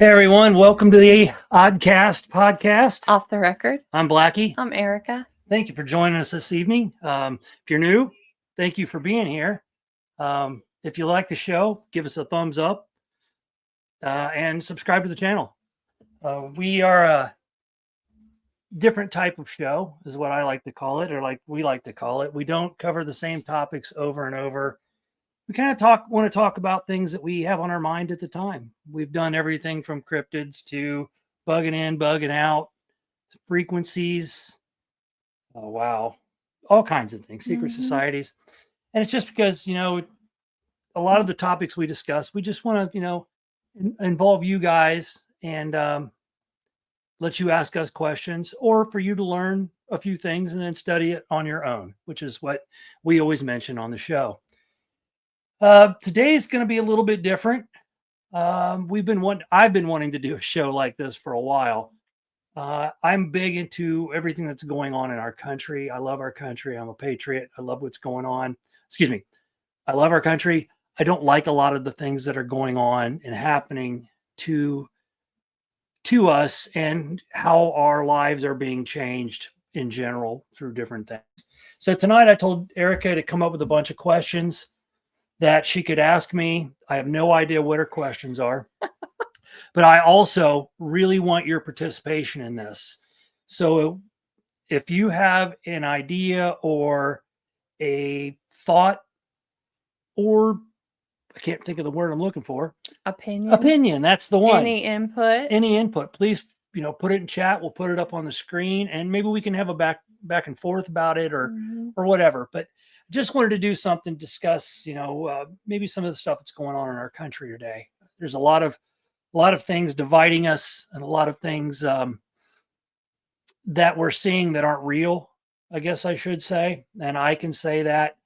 Hey everyone, welcome to the Oddcast podcast. Off the record. I'm Blackie. I'm Erica. Thank you for joining us this evening. If you're new, thank you for being here. If you like the show, give us a thumbs up and subscribe to the channel. We are a different type of show, is what I like to call it, or like we like to call it. We don't cover the same topics over and over. We kind of want to talk about things that we have on our mind at the time. We've done everything from cryptids to bugging in, bugging out, frequencies. Oh, wow. All kinds of things, secret societies. And it's just because, a lot of the topics we discuss, we just want to, involve you guys and let you ask us questions, or for you to learn a few things and then study it on your own, which is what we always mention on the show. Today's going to be a little bit different. I've been wanting to do a show like this for a while. I'm big into everything that's going on in our country. I love our country. I'm a patriot. I love what's going on. Excuse me. I love our country. I don't like a lot of the things that are going on and happening to us and how our lives are being changed in general through different things. So tonight I told Erica to come up with a bunch of questions that she could ask me. I have no idea what her questions are, but I also really want your participation in this. So if you have an idea or a thought, or I can't think of the word I'm looking for. Opinion. That's the one. Any input, please, put it in chat. We'll put it up on the screen and maybe we can have a back and forth about it or whatever. But just wanted to do something, discuss, maybe some of the stuff that's going on in our country today. There's a lot of things dividing us and a lot of things that we're seeing that aren't real, I guess I should say. And I can say that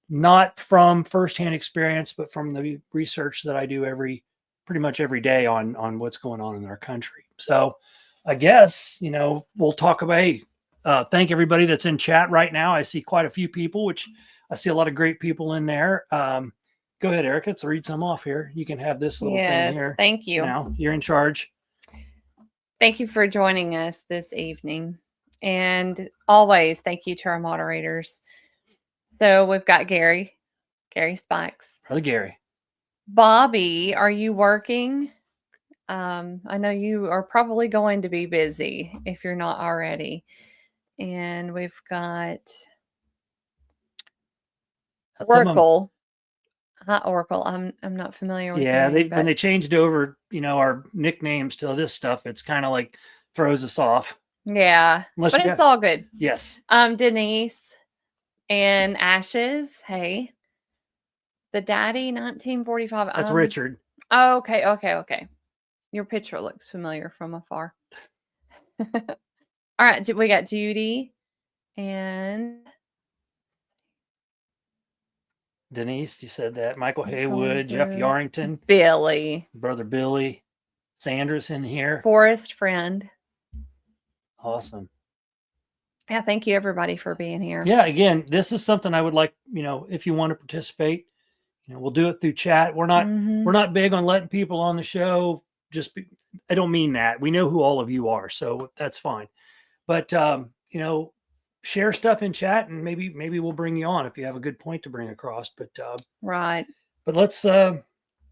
not from firsthand experience, but from the research that I do pretty much every day on what's going on in our country. So I guess, we'll talk about, thank everybody that's in chat right now. I see quite a few people, which I see a lot of great people in there. Go ahead, Erica. Let's read some off here. You can have this little thing here. Thank you. Now you're in charge. Thank you for joining us this evening. And always thank you to our moderators. So we've got Gary Spikes. Brother Gary. Bobby, are you working? I know you are probably going to be busy if you're not already. And we've got Oracle. Not Oracle. I'm not familiar with. Yeah, when they changed over, our nicknames to this stuff, it's kind of like throws us off. Yeah, but it's all good. Yes. Denise and Ashes. Hey, the daddy 1945. That's Richard. Oh, okay. Your picture looks familiar from afar. All right, we got Judy and Denise, you said that. Michael Haywood, Jeff Yarrington, Billy, brother Billy, Sandra's in here. Forest Friend. Awesome. Yeah, thank you everybody for being here. Yeah, again, this is something I would like, if you want to participate, we'll do it through chat. We're not big on letting people on the show. I don't mean that. We know who all of you are, so that's fine. But share stuff in chat and maybe we'll bring you on if you have a good point to bring across. But right. But let's talk.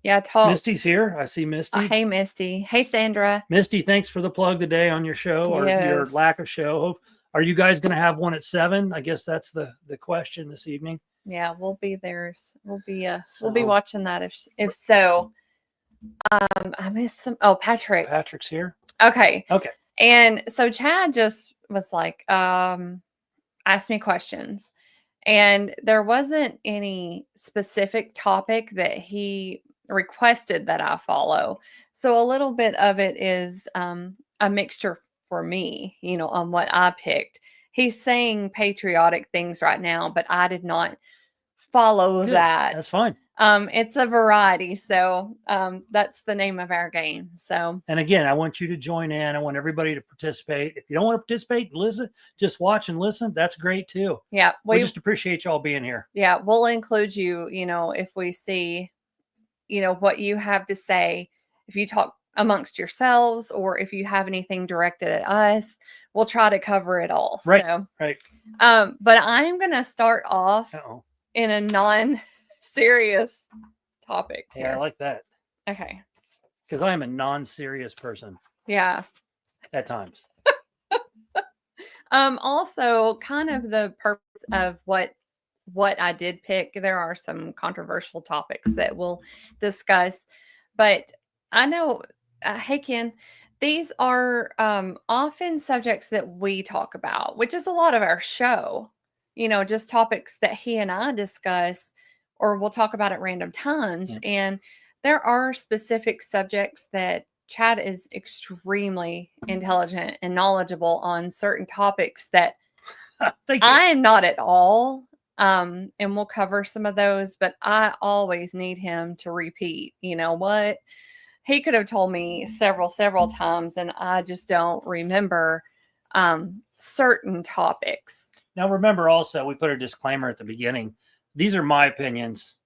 Misty's here. I see Misty. Hey Misty. Hey Sandra. Misty, thanks for the plug today on your show or your lack of show. Are you guys going to have one at 7? I guess that's the question this evening. Yeah, we'll be there. We'll be watching that if so. I missed some. Oh, Patrick's here. Okay. And so Chad just was like, ask me questions. And there wasn't any specific topic that he requested that I follow. So a little bit of it is a mixture for me, on what I picked. He's saying patriotic things right now, but I did not follow that. That's fine. It's a variety. So that's the name of our game. So, and again, I want you to join in. I want everybody to participate. If you don't want to participate, listen, just watch and listen. That's great too. Yeah. We just appreciate y'all being here. Yeah. We'll include you, if we see, what you have to say. If you talk amongst yourselves, or if you have anything directed at us, we'll try to cover it all. Right. So, Right. but I'm going to start off Uh-oh. in a non-serious topic Yeah, I here. like that. Okay. Because I am a non-serious person Yeah. at times. Also, kind of the purpose of what I did pick. There are some controversial topics that we'll discuss, but I know, hey Ken, these are often subjects that we talk about, which is a lot of our show. You know, just topics that he and I discuss, or we'll talk about at random times. Yeah. And there are specific subjects that Chad is extremely intelligent and knowledgeable on certain topics that Thank you. I am not at all. And we'll cover some of those, but I always need him to repeat. You know what? He could have told me several times, and I just don't remember certain topics. Now, remember also, we put a disclaimer at the beginning. These are my opinions.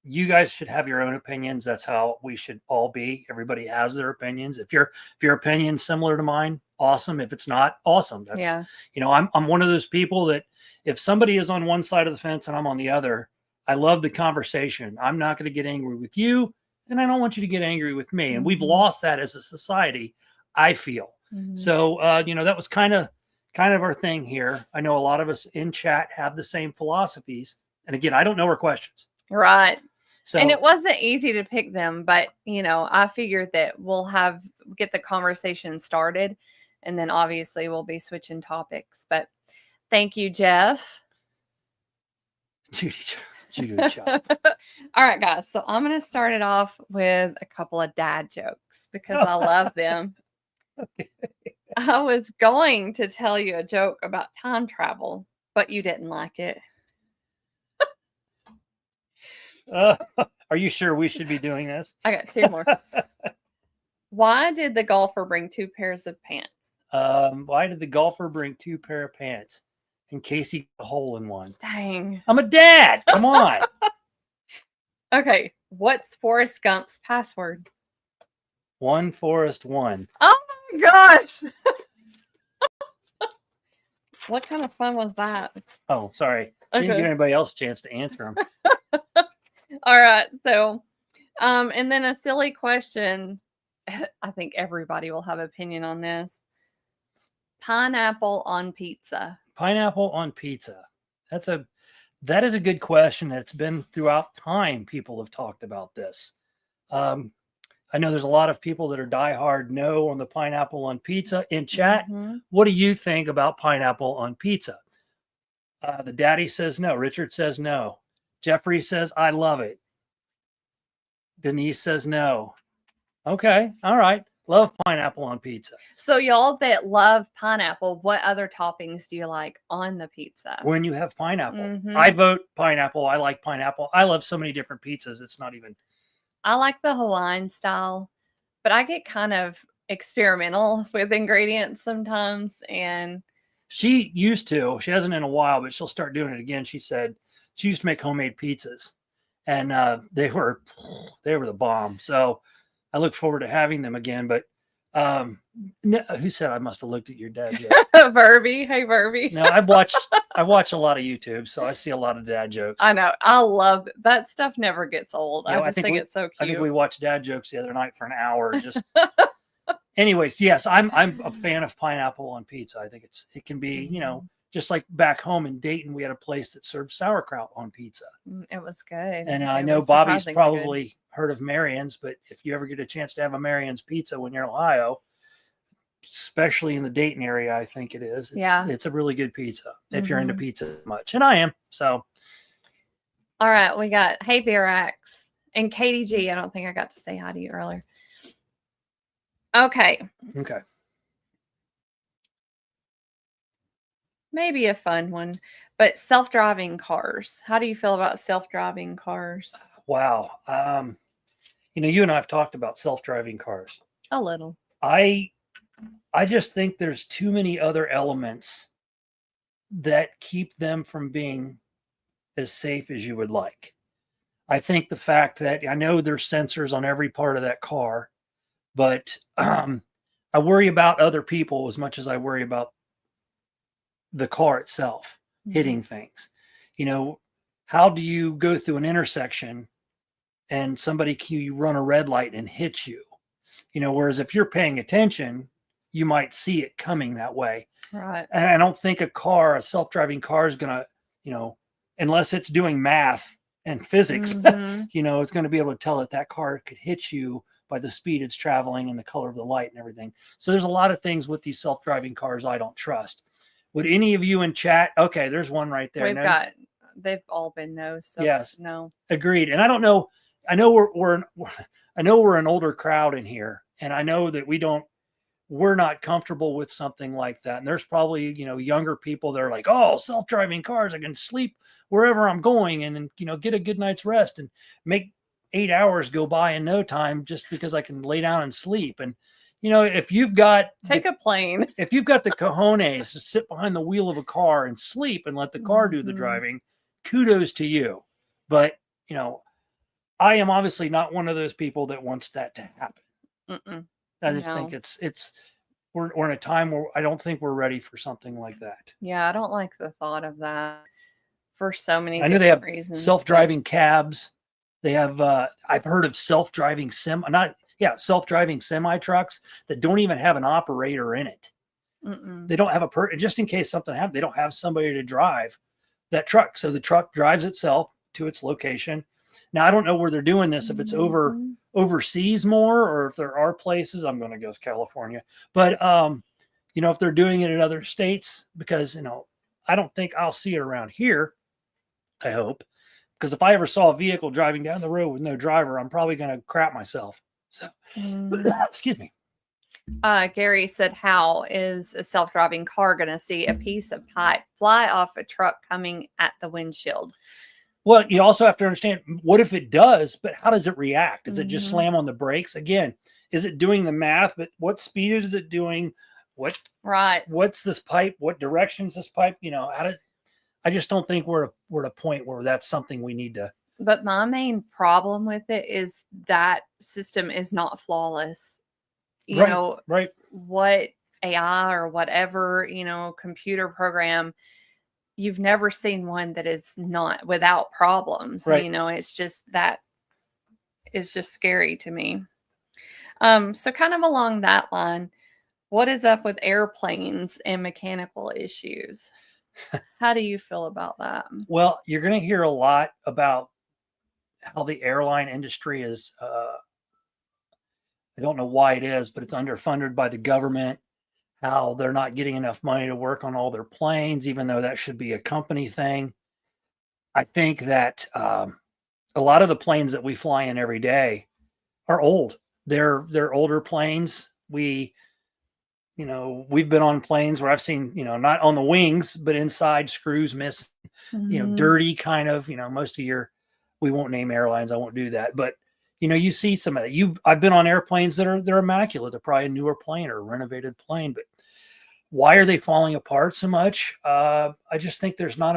You guys should have your own opinions. That's how we should all be. Everybody has their opinions. If your opinion's similar to mine, awesome. If it's not, awesome. That's, Yeah. you know, I'm one of those people that if somebody is on one side of the fence and I'm on the other, I love the conversation. I'm not going to get angry with you, and I don't want you to get angry with me. And we've lost that as a society, I feel. So, you know, that was kind of our thing here. I know a lot of us in chat have the same philosophies. And again, I don't know her questions. Right. So, and it wasn't easy to pick them, but you know, I figured that we'll get the conversation started, and then obviously we'll be switching topics. But thank you, Jeff. Judy. All right, guys. So I'm going to start it off with a couple of dad jokes because I love them. Okay. I was going to tell you a joke about time travel, but you didn't like it. Are you sure we should be doing this? I got two more. Why did the golfer bring two pairs of pants? Why did the golfer bring two pair of pants? In case he got a hole in one. Dang. I'm a dad. Come on. Okay. What's Forrest Gump's password? One Forrest one. Oh my gosh. What kind of fun was that? Oh, sorry. Didn't give anybody else a chance to answer them. All right. So, and then a silly question. I think everybody will have opinion on this. Pineapple on pizza. Pineapple on pizza. That is a good question. It's been throughout time. People have talked about this. I know there's a lot of people that are diehard no on the pineapple on pizza in chat. Mm-hmm. What do you think about pineapple on pizza? The daddy says no. Richard says no. Jeffrey says, I love it. Denise says no. Okay. All right. Love pineapple on pizza. So y'all that love pineapple, what other toppings do you like on the pizza? When you have pineapple, Mhm. I vote pineapple. I like pineapple. I love so many different pizzas. It's not even. I like the Hawaiian style, but I get kind of experimental with ingredients sometimes. And She used to. She hasn't in a while, but she'll start doing it again. She said she used to make homemade pizzas, and they were the bomb. So I look forward to having them again. But who said I must have looked at your dad yet? Verby, hey Verby. No, I watch a lot of YouTube, so I see a lot of dad jokes. I know. I love that stuff. Never gets old. You know, I just think it's so cute. I think we watched dad jokes the other night for an hour. Just, anyways, yes, I'm a fan of pineapple on pizza. I think it can be, you know, just like back home in Dayton, we had a place that served sauerkraut on pizza. It was good. And I It know was Bobby's surprisingly probably heard of Marion's, but if you ever get a chance to have a Marion's pizza when you're in Ohio, especially in the Dayton area, I think it is. It's a really good pizza if you're into pizza much. And I am. So. All right. We got, hey, Virax and Katie G. I don't think I got to say hi to you earlier. Okay. Okay. Maybe a fun one, but self-driving cars. How do you feel about self-driving cars? Wow. You know, you and I have talked about self-driving cars. A little. I just think there's too many other elements that keep them from being as safe as you would like. I think the fact that I know there's sensors on every part of that car, but I worry about other people as much as I worry about the car itself hitting things. You know, how do you go through an intersection and somebody can run a red light and hit you? You know, whereas if you're paying attention, you might see it coming that way. Right. And I don't think a self-driving car is going to, you know, unless it's doing math and physics, Mhm. you know, it's going to be able to tell that car could hit you by the speed it's traveling and the color of the light and everything. So there's a lot of things with these self-driving cars I don't trust. Would any of you in chat? Okay, there's one right there. We've got, they've all been no. So Yes. no. Agreed. And I don't know. I know I know we're an older crowd in here, and I know that we're not comfortable with something like that. And there's probably, you know, younger people that are like, oh, self-driving cars, I can sleep wherever I'm going and, you know, get a good night's rest and make 8 hours go by in no time just because I can lay down and sleep. And, you know, if you've got Take a plane. if you've got the cojones to sit behind the wheel of a car and sleep and let the car do the Mhm. driving, kudos to you. But, you know, I am obviously not one of those people that wants that to happen. Mm-mm. I just think No. we're in a time where I don't think we're ready for something like that. Yeah, I don't like the thought of that for so many I know they have different reasons. but- self-driving cabs. They have I've heard of self-driving self-driving semi trucks that don't even have an operator in it. Mm-mm. They don't have just in case something happens, they don't have somebody to drive that truck. So the truck drives itself to its location. Now I don't know where they're doing this, if it's Mhm. overseas more, or if there are places. I'm going to guess California, but you know, if they're doing it in other states, because, you know, I don't think I'll see it around here. I hope, because if I ever saw a vehicle driving down the road with no driver, I'm probably going to crap myself. So, Mhm. excuse me. Gary said, how is a self-driving car going to see a piece of pipe fly off a truck coming at the windshield? Well, you also have to understand, what if it does, but how does it react? Does it just Mhm. slam on the brakes? Again, is it doing the math? But what speed is it doing? Right. What's this pipe? What direction is this pipe? You know, I just don't think we're at a point where that's something we need to. But my main problem with it is that system is not flawless. You Right, know, right. what AI or whatever, you know, computer program, you've never seen one that is not without problems. Right. You know, it's just that is just scary to me. So kind of along that line, what is up with airplanes and mechanical issues? How do you feel about that? Well, you're going to hear a lot about how the airline industry is. I don't know why it is, but it's underfunded by the government. How they're not getting enough money to work on all their planes, even though that should be a company thing. I think that a lot of the planes that we fly in every day are old. They're older planes. We've been on planes where I've seen, you know, not on the wings, but inside screws missing, you know, Mhm. dirty kind of, you know, we won't name airlines. I won't do that. But, you know, you see some of that. I've been on airplanes they're immaculate. They're probably a newer plane or a renovated plane, but why are they falling apart so much? I just think there's not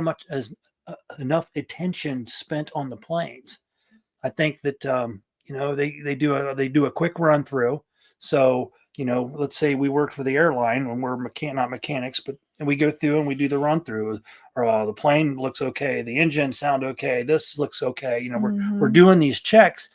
enough attention spent on the planes. I think that you know, they do a quick run through. So, you know, let's say we work for the airline when we're not mechanics, but and we go through and we do the run through. Or the plane looks okay, the engine sound okay, this looks okay. You know, we're Mhm. doing these checks.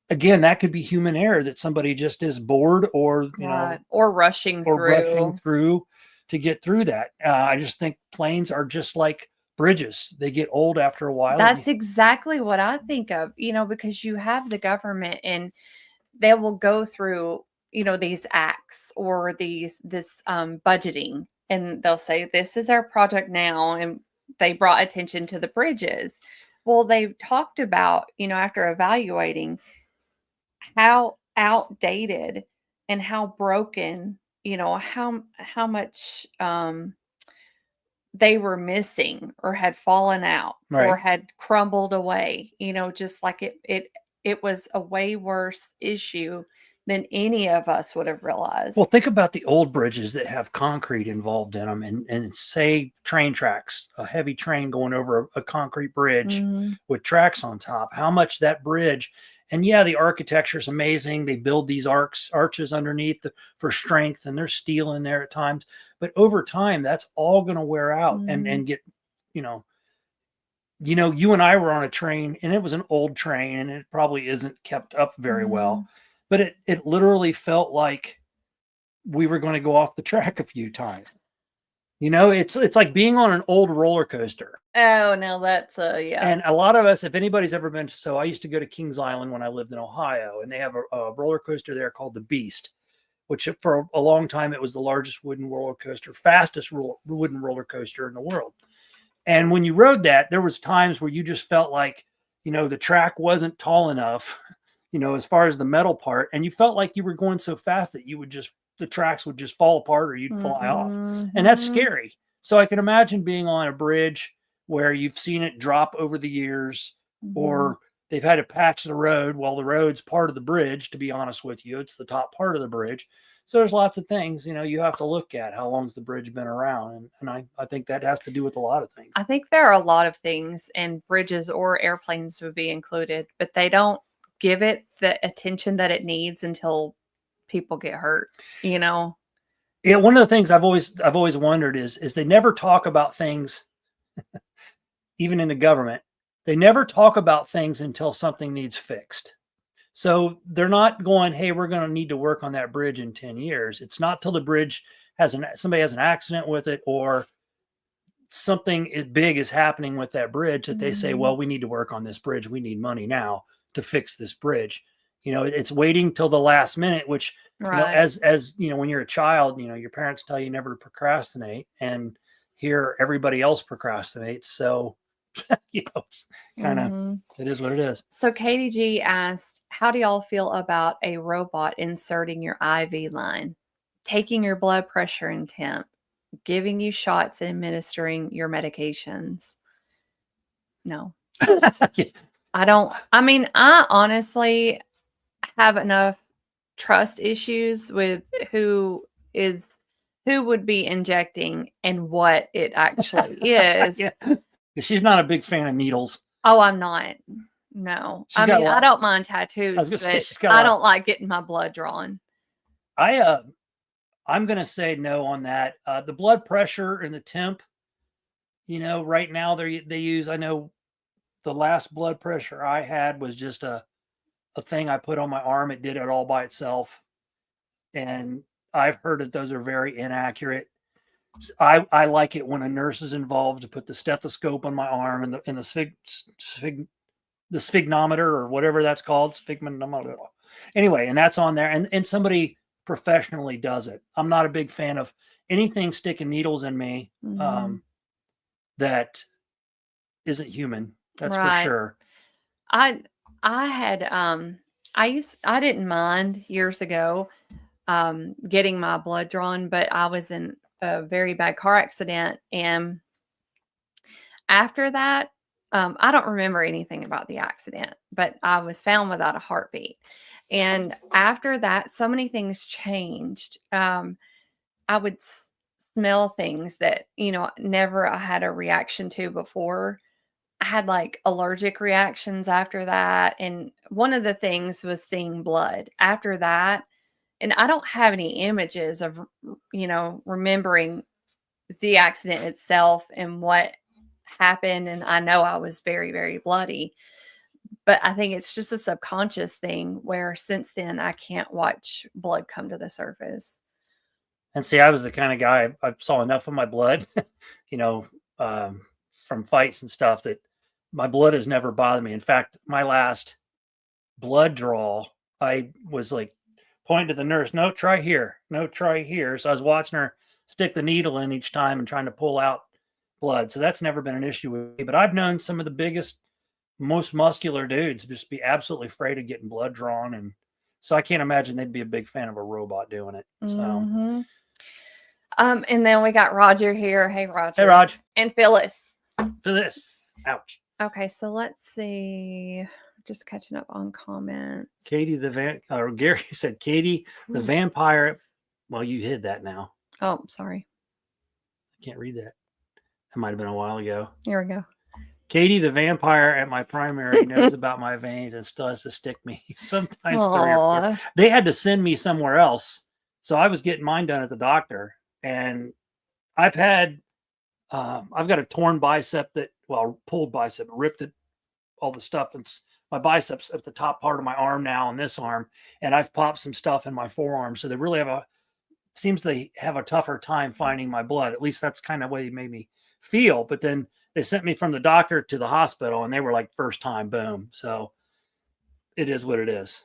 Again, that could be human error, that somebody just is bored, or you know, Right. Or rushing or rushing through. through to get through that. I just think planes are just like bridges; they get old after a while. That's exactly what I think of, you know, because you have the government and they will go through, you know, these acts or this budgeting, and they'll say, this is our project now. And they brought attention to the bridges. Well, they talked about, you know, after evaluating how outdated and how broken, you know, how much they were missing or had fallen out or Right. had crumbled away, you know, just like it was a way worse issue than any of us would have realized. Well, think about the old bridges that have concrete involved in them, and say train tracks, a heavy train going over a concrete bridge Mhm. with tracks on top. How much that bridge And yeah, the architecture is amazing. They build these arches underneath for strength, and there's steel in there at times. But over time, that's all going to wear out and get, you know, you and I were on a train, and it was an old train, and it probably isn't kept up very well. But it literally felt like we were going to go off the track a few times. It's like being on an old roller coaster. Oh no, that's yeah. And a lot of us, if anybody's ever been, so I used to go to Kings Island when I lived in Ohio, and they have a roller coaster there called the Beast, which for a long time it was the largest wooden roller coaster, fastest wooden roller coaster in the world. And when you rode that, there was times where you just felt like, the track wasn't tall enough, as far as the metal part, and you felt like you were going so fast that the tracks would just fall apart or you'd fly off. And that's scary. So I can imagine being on a bridge where you've seen it drop over the years, or they've had to patch the road. Well, the road's part of the bridge, to be honest with you. It's the top part of the bridge. So there's lots of things, you have to look at. How long's the bridge been around? And I think that has to do with a lot of things. I think there are a lot of things, and bridges or airplanes would be included, but they don't give it the attention that it needs until people get hurt, Yeah, one of the things I've always wondered is they never talk about things, even in the government. They never talk about things until something needs fixed. So they're not going, hey, we're going to need to work on that bridge in 10 years. It's not till the bridge somebody has an accident with it, or something big is happening with that bridge, that they say, well, we need to work on this bridge. We need money now to fix this bridge. It's waiting till the last minute, which, as when you're a child, your parents tell you never to procrastinate, and here everybody else procrastinates. So, it's kind of, it is what it is. So Katie G asked, how do y'all feel about a robot inserting your IV line, taking your blood pressure and temp, giving you shots and administering your medications? No. I honestly have enough trust issues with who would be injecting and what it actually is. Yeah. She's not a big fan of needles. Oh, I'm not. No. I don't mind tattoos, but I don't like getting my blood drawn. I'm going to say no on that. The blood pressure and the temp, right now they use, I know the last blood pressure I had was just a thing I put on my arm. It did it all by itself. And I've heard that those are very inaccurate. I like it when a nurse is involved to put the stethoscope on my arm and the sphygmometer, or whatever that's called. Sphygmometer. Anyway, and that's on there, and somebody professionally does it. I'm not a big fan of anything sticking needles in me that isn't human. That's for sure. I had I didn't mind years ago getting my blood drawn, but I was in a very bad car accident, and after that, I don't remember anything about the accident, but I was found without a heartbeat. And after that, so many things changed. I would smell things that, never I had a reaction to before. I had like allergic reactions after that. And one of the things was seeing blood after that. And I don't have any images of, remembering the accident itself and what happened. And I know I was very, very bloody, but I think it's just a subconscious thing where since then I can't watch blood come to the surface. And see, I was the kind of guy, I saw enough of my blood, from fights and stuff, that my blood has never bothered me. In fact, my last blood draw, I was like pointing to the nurse, no, try here. No, try here. So I was watching her stick the needle in each time and trying to pull out blood. So that's never been an issue with me. But I've known some of the biggest, most muscular dudes just be absolutely afraid of getting blood drawn. And so I can't imagine they'd be a big fan of a robot doing it. So. And then we got Roger here. Hey, Roger. Hey, Raj. And Phyllis. Phyllis. Ouch. Okay, so let's see. Just catching up on comments. Katie Gary said, Katie, the vampire. Well, you hid that now. Oh, sorry. I can't read that. That might have been a while ago. Here we go. Katie, the vampire at my primary, knows about my veins and still has to stick me sometimes 3 or 4. Aw. They had to send me somewhere else. So I was getting mine done at the doctor. And I've had, I've got a torn bicep pulled bicep, ripped it, all the stuff. And my biceps at the top part of my arm now on this arm. And I've popped some stuff in my forearm. So they really seems they have a tougher time finding my blood. At least that's kind of the way they made me feel. But then they sent me from the doctor to the hospital and they were like, first time, boom. So it is what it is.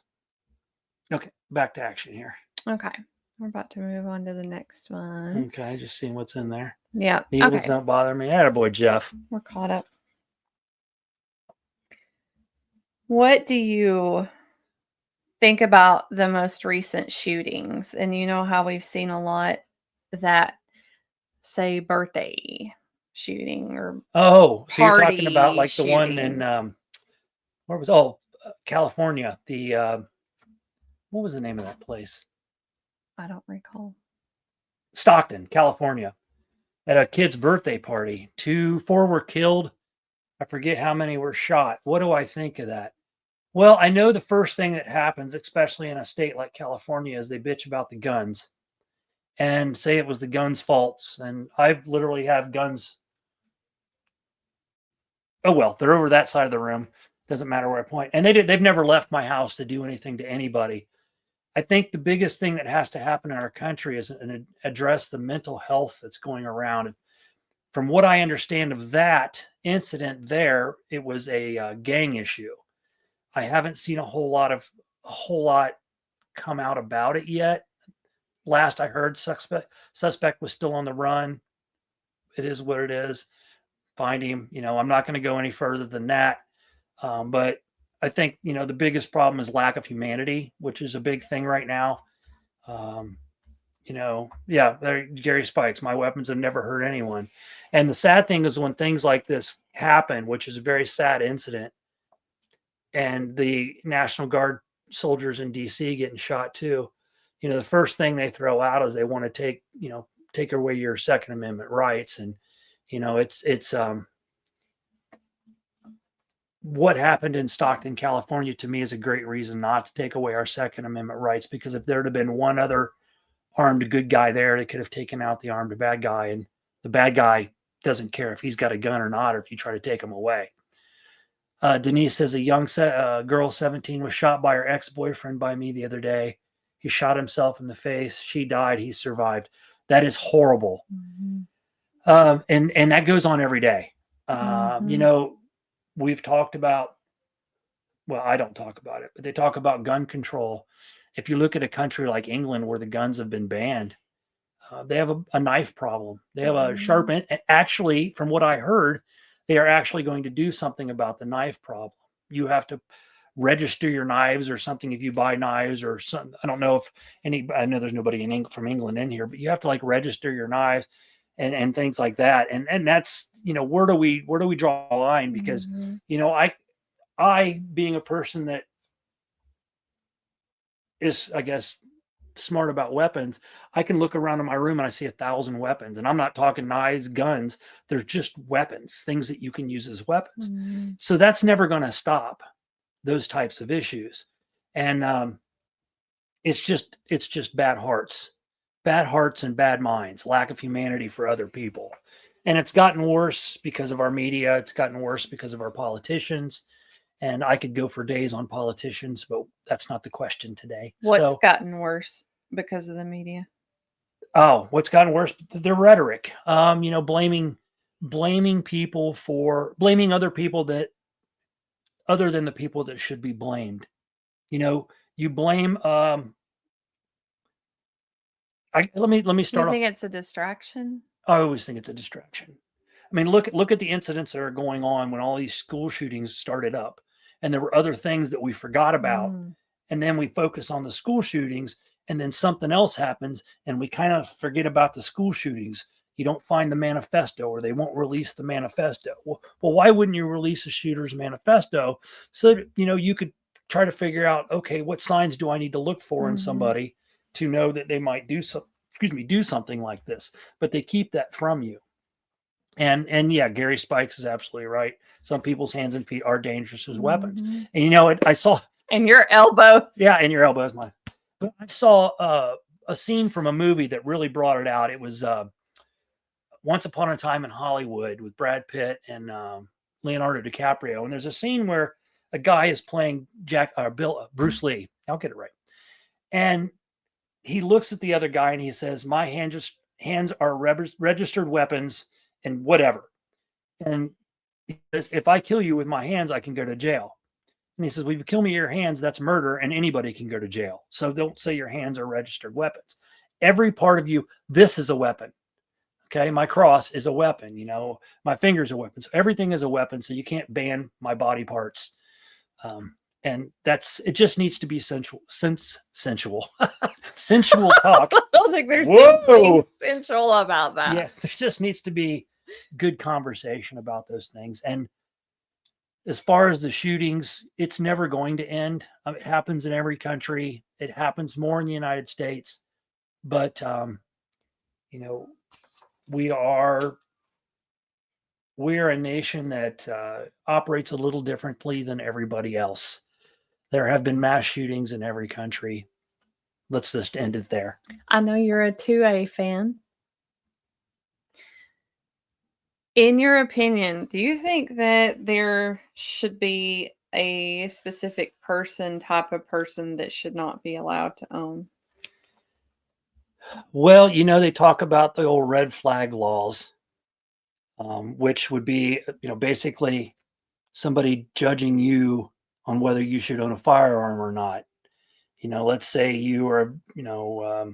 Okay, back to action here. Okay. We're about to move on to the next one. Okay, just seeing what's in there. Yeah. Needles Okay. don't bother me. Attaboy, Jeff. We're caught up. What do you think about the most recent shootings? And you know how we've seen a lot that say birthday shooting or Oh, so you're talking about party like the one in shootings. where was California? The what was the name of that place? I don't recall. Stockton, California, at a kid's birthday party. 4 were killed. I forget how many were shot. What do I think of that? Well, I know the first thing that happens, especially in a state like California, is they bitch about the guns and say it was the guns' faults. And I've literally have guns. Oh well, they're over that side of the room. Doesn't matter where I point. And they've never left my house to do anything to anybody. I think the biggest thing that has to happen in our country is address the mental health that's going around. From what I understand of that incident there, it was a gang issue. I haven't seen a whole lot come out about it yet. Last I heard, suspect was still on the run. It is what it is. Find him. I'm not going to go any further than that. But I think, the biggest problem is lack of humanity, which is a big thing right now. Gary Spikes, my weapons have never hurt anyone. And the sad thing is when things like this happen, which is a very sad incident, and the National Guard soldiers in DC getting shot too, the first thing they throw out is they want to take away your Second Amendment rights. And, it's what happened in Stockton, California, to me is a great reason not to take away our Second Amendment rights, because if there'd have been one other armed good guy there, they could have taken out the armed bad guy. And the bad guy doesn't care if he's got a gun or not, or if you try to take him away. Denise says a young girl, 17, was shot by her ex-boyfriend by me the other day. He shot himself in the face. She died. He survived. That is horrible. Mm-hmm. And that goes on every day. Mm-hmm. We've talked about, well, I don't talk about it, but they talk about gun control. If you look at a country like England where the guns have been banned, they have a knife problem. They have a sharp end. Actually, from what I heard, they are actually going to do something about the knife problem. You have to register your knives or something if you buy knives or something. I don't know if I know there's nobody from England in here, but you have to register your knives and things like that. And that's, where do we draw a line? Because, I being a person that is, I guess, smart about weapons, I can look around in my room and I see 1,000 weapons, and I'm not talking knives, guns. They're just weapons, things that you can use as weapons. Mm-hmm. So that's never going to stop those types of issues. And it's just bad hearts and bad minds, lack of humanity for other people. And it's gotten worse because of our media. It's gotten worse because of our politicians. And I could go for days on politicians, but that's not the question today. What's gotten worse because of the media? Oh, what's gotten worse? The rhetoric. Blaming people blaming other people other than the people that should be blamed. You blame. Let me start. You think it's a distraction? I always think it's a distraction. I mean, look at the incidents that are going on when all these school shootings started up. And there were other things that we forgot about. And then we focus on the school shootings, and then something else happens and we kind of forget about the school shootings. You don't find the manifesto, or they won't release the manifesto. Well, why wouldn't you release a shooter's manifesto? So that, you could try to figure out, okay, what signs do I need to look for in somebody to know that they might do something like this? But they keep that from you. And yeah, Gary Spikes is absolutely right. Some people's hands and feet are dangerous as weapons. Mhm. And you know what? I saw, And your elbows. yeah, and your elbows, mine. But I saw a scene from a movie that really brought it out. It was Once Upon a Time in Hollywood with Brad Pitt and Leonardo DiCaprio. And there's a scene where a guy is playing Bruce Lee. I'll get it right. And he looks at the other guy and he says, "My hands are registered weapons and whatever." And he says, "If I kill you with my hands, I can go to jail." And he says, "Well, if you kill me with your hands, that's murder, and anybody can go to jail. So don't say your hands are registered weapons. Every part of you, this is a weapon. Okay, my cross is a weapon. You know, my fingers are weapons. So everything is a weapon. So you can't ban my body parts." And it just needs to be sensual, sensual talk. I don't think there's Whoa. anything sensual about that. Yeah, there just needs to be good conversation about those things. And as far as the shootings, it's never going to end. It happens in every country. It happens more in the United States. But, you know, we're a nation that operates a little differently than everybody else. There have been mass shootings in every country. Let's just end it there. I know you're a 2A fan. In your opinion, do you think that there should be a specific type of person that should not be allowed to own? Well, you know, they talk about the old red flag laws, which would be, you know, basically somebody judging you on whether you should own a firearm or not. You know, let's say you are, you know,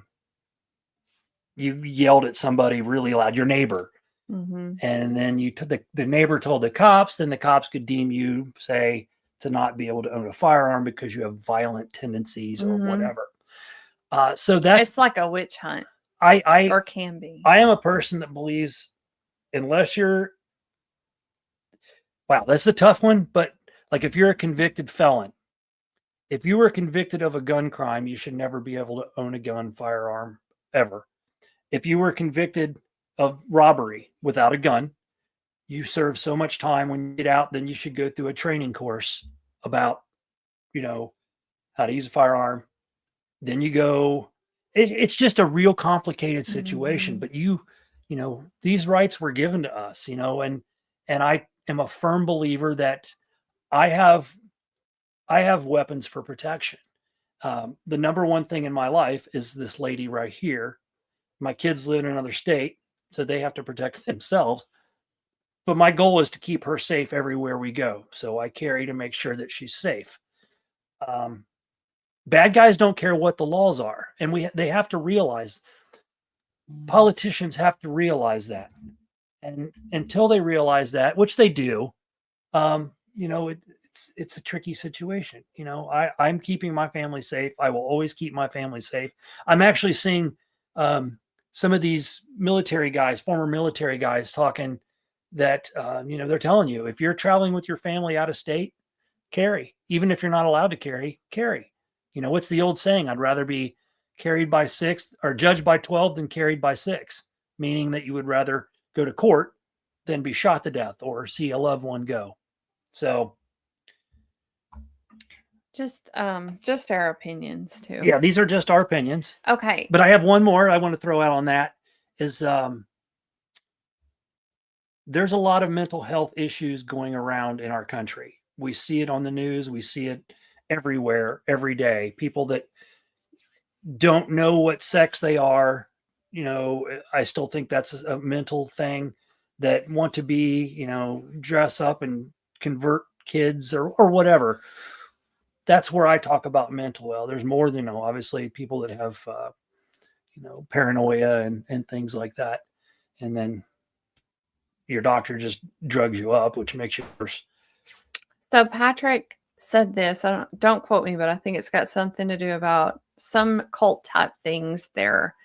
you yelled at somebody really loud, your neighbor, Mm-hmm. and then the neighbor told the cops, then the cops could deem you, say, to not be able to own a firearm because you have violent tendencies or Mhm. whatever. So that's It's like a witch hunt, I or can be. I am a person that believes unless you're, wow, that's a tough one, but like if you're a convicted felon, if you were convicted of a gun crime, you should never be able to own a gun firearm ever. If you were convicted of robbery without a gun, you serve so much time when you get out, then you should go through a training course about, you know, how to use a firearm. Then you go, it's just a real complicated situation, Mhm. but you know, these rights were given to us, you know, and I am a firm believer that I have weapons for protection. The number one thing in my life is this lady right here. My kids live in another state, so they have to protect themselves. But my goal is to keep her safe everywhere we go. So I carry to make sure that she's safe. Um, Bad guys don't care what the laws are, and they have to realize. Politicians have to realize that, and until they realize that, which they do, you know, it's a tricky situation. You know, I'm keeping my family safe. I will always keep my family safe. I'm actually seeing some of these military guys, former military guys, talking that you know, they're telling you if you're traveling with your family out of state, carry. Even if you're not allowed to carry, carry. You know, what's the old saying? I'd rather be carried by 6 or judged by 12 than carried by 6, meaning that you would rather go to court than be shot to death or see a loved one go. So, Just our opinions too. yeah, these are just our opinions. Okay. But I have one more I want to throw out on that is there's a lot of mental health issues going around in our country. We see it on the news, we see it everywhere, every day. People that don't know what sex they are, you know, I still think that's a mental thing, that want to be, you know, dress up and convert kids or whatever. That's where I talk about mental well. There's more than, you know, obviously people that have, you know, paranoia and things like that. And then your doctor just drugs you up, which makes you worse. So Patrick said this. Don't quote me, but I think it's got something to do about some cult type things. There,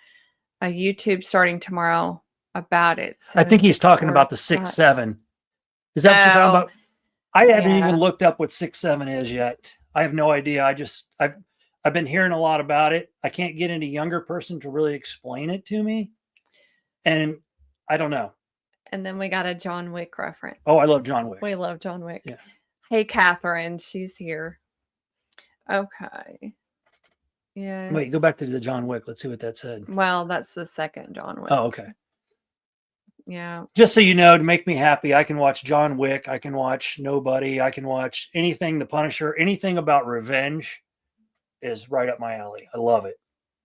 a YouTube starting tomorrow about it. I think he's talking Or about the 6-7. Is that what you're talking Oh, about? I haven't yeah. even looked up what 6-7 is yet. I have no idea. I've been hearing a lot about it. I can't get any younger person to really explain it to me. And I don't know. And then we got a John Wick reference. Oh, I love John Wick. We love John Wick. Yeah. Hey, Catherine, she's here. Okay. Yeah. Wait, go back to the John Wick. Let's see what that said. Well, that's the second John Wick. Oh, okay. Yeah. Just so you know, to make me happy, I can watch John Wick. I can watch Nobody. I can watch anything, The Punisher, anything about revenge is right up my alley. I love it.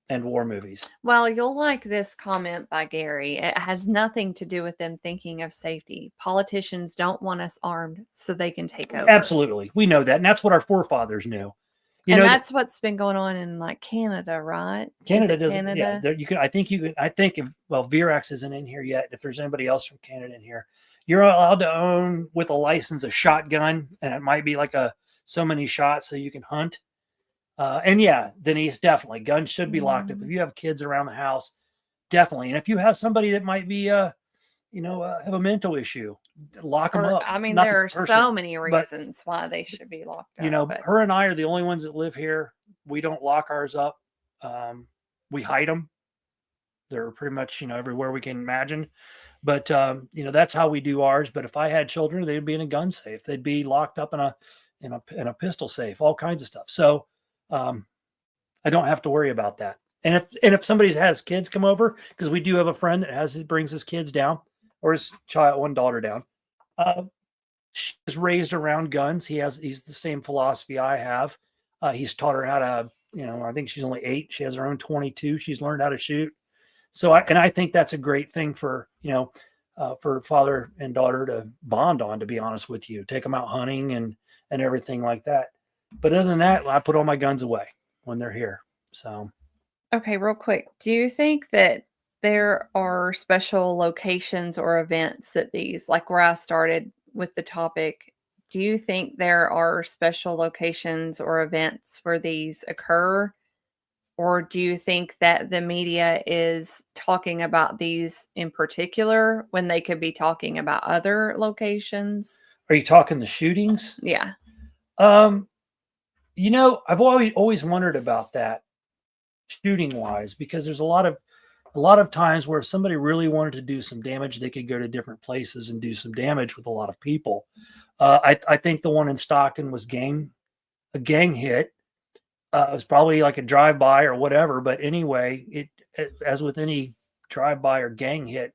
And war movies. Well, you'll like this comment by Gary. It has nothing to do with them thinking of safety. Politicians don't want us armed so they can take over. Absolutely. We know that. And that's what our forefathers knew. You And know, that's what's been going on in like Canada, right? Canada Is it doesn't. Canada? Yeah, you can. I think you can. I think if Virax isn't in here yet. If there's anybody else from Canada in here, you're allowed to own with a license a shotgun, and it might be like so many shots so you can hunt. And yeah, Denise, definitely guns should be locked up. If you have kids around the house, definitely. And if you have somebody that might be, have a mental issue, lock them up. I mean, Not there the are person, so many but, reasons why they should be locked up. But her and I are the only ones that live here. We don't lock ours up. We hide them. They're pretty much, everywhere we can imagine. But, that's how we do ours. But if I had children, they'd be in a gun safe. They'd be locked up in a pistol safe, all kinds of stuff. So I don't have to worry about that. And if somebody has kids come over, because we do have a friend that brings his kids down, or his one daughter down. She's raised around guns. He's the same philosophy I have. He's taught her how to, I think she's only 8. She has her own 22. She's learned how to shoot. So I think that's a great thing for father and daughter to bond on, to be honest with you, take them out hunting and everything like that. But other than that, I put all my guns away when they're here. So. Okay, real quick. Do you think that there are special locations or events that these, like where I started with the topic, do you think there are special locations or events where these occur? Or do you think that the media is talking about these in particular when they could be talking about other locations? Are you talking the shootings? Yeah. I've always wondered about that, shooting wise, because there's a lot of times where if somebody really wanted to do some damage, they could go to different places and do some damage with a lot of people. I think the one in Stockton was a gang hit. It was probably like a drive-by or whatever, but anyway, as with any drive-by or gang hit,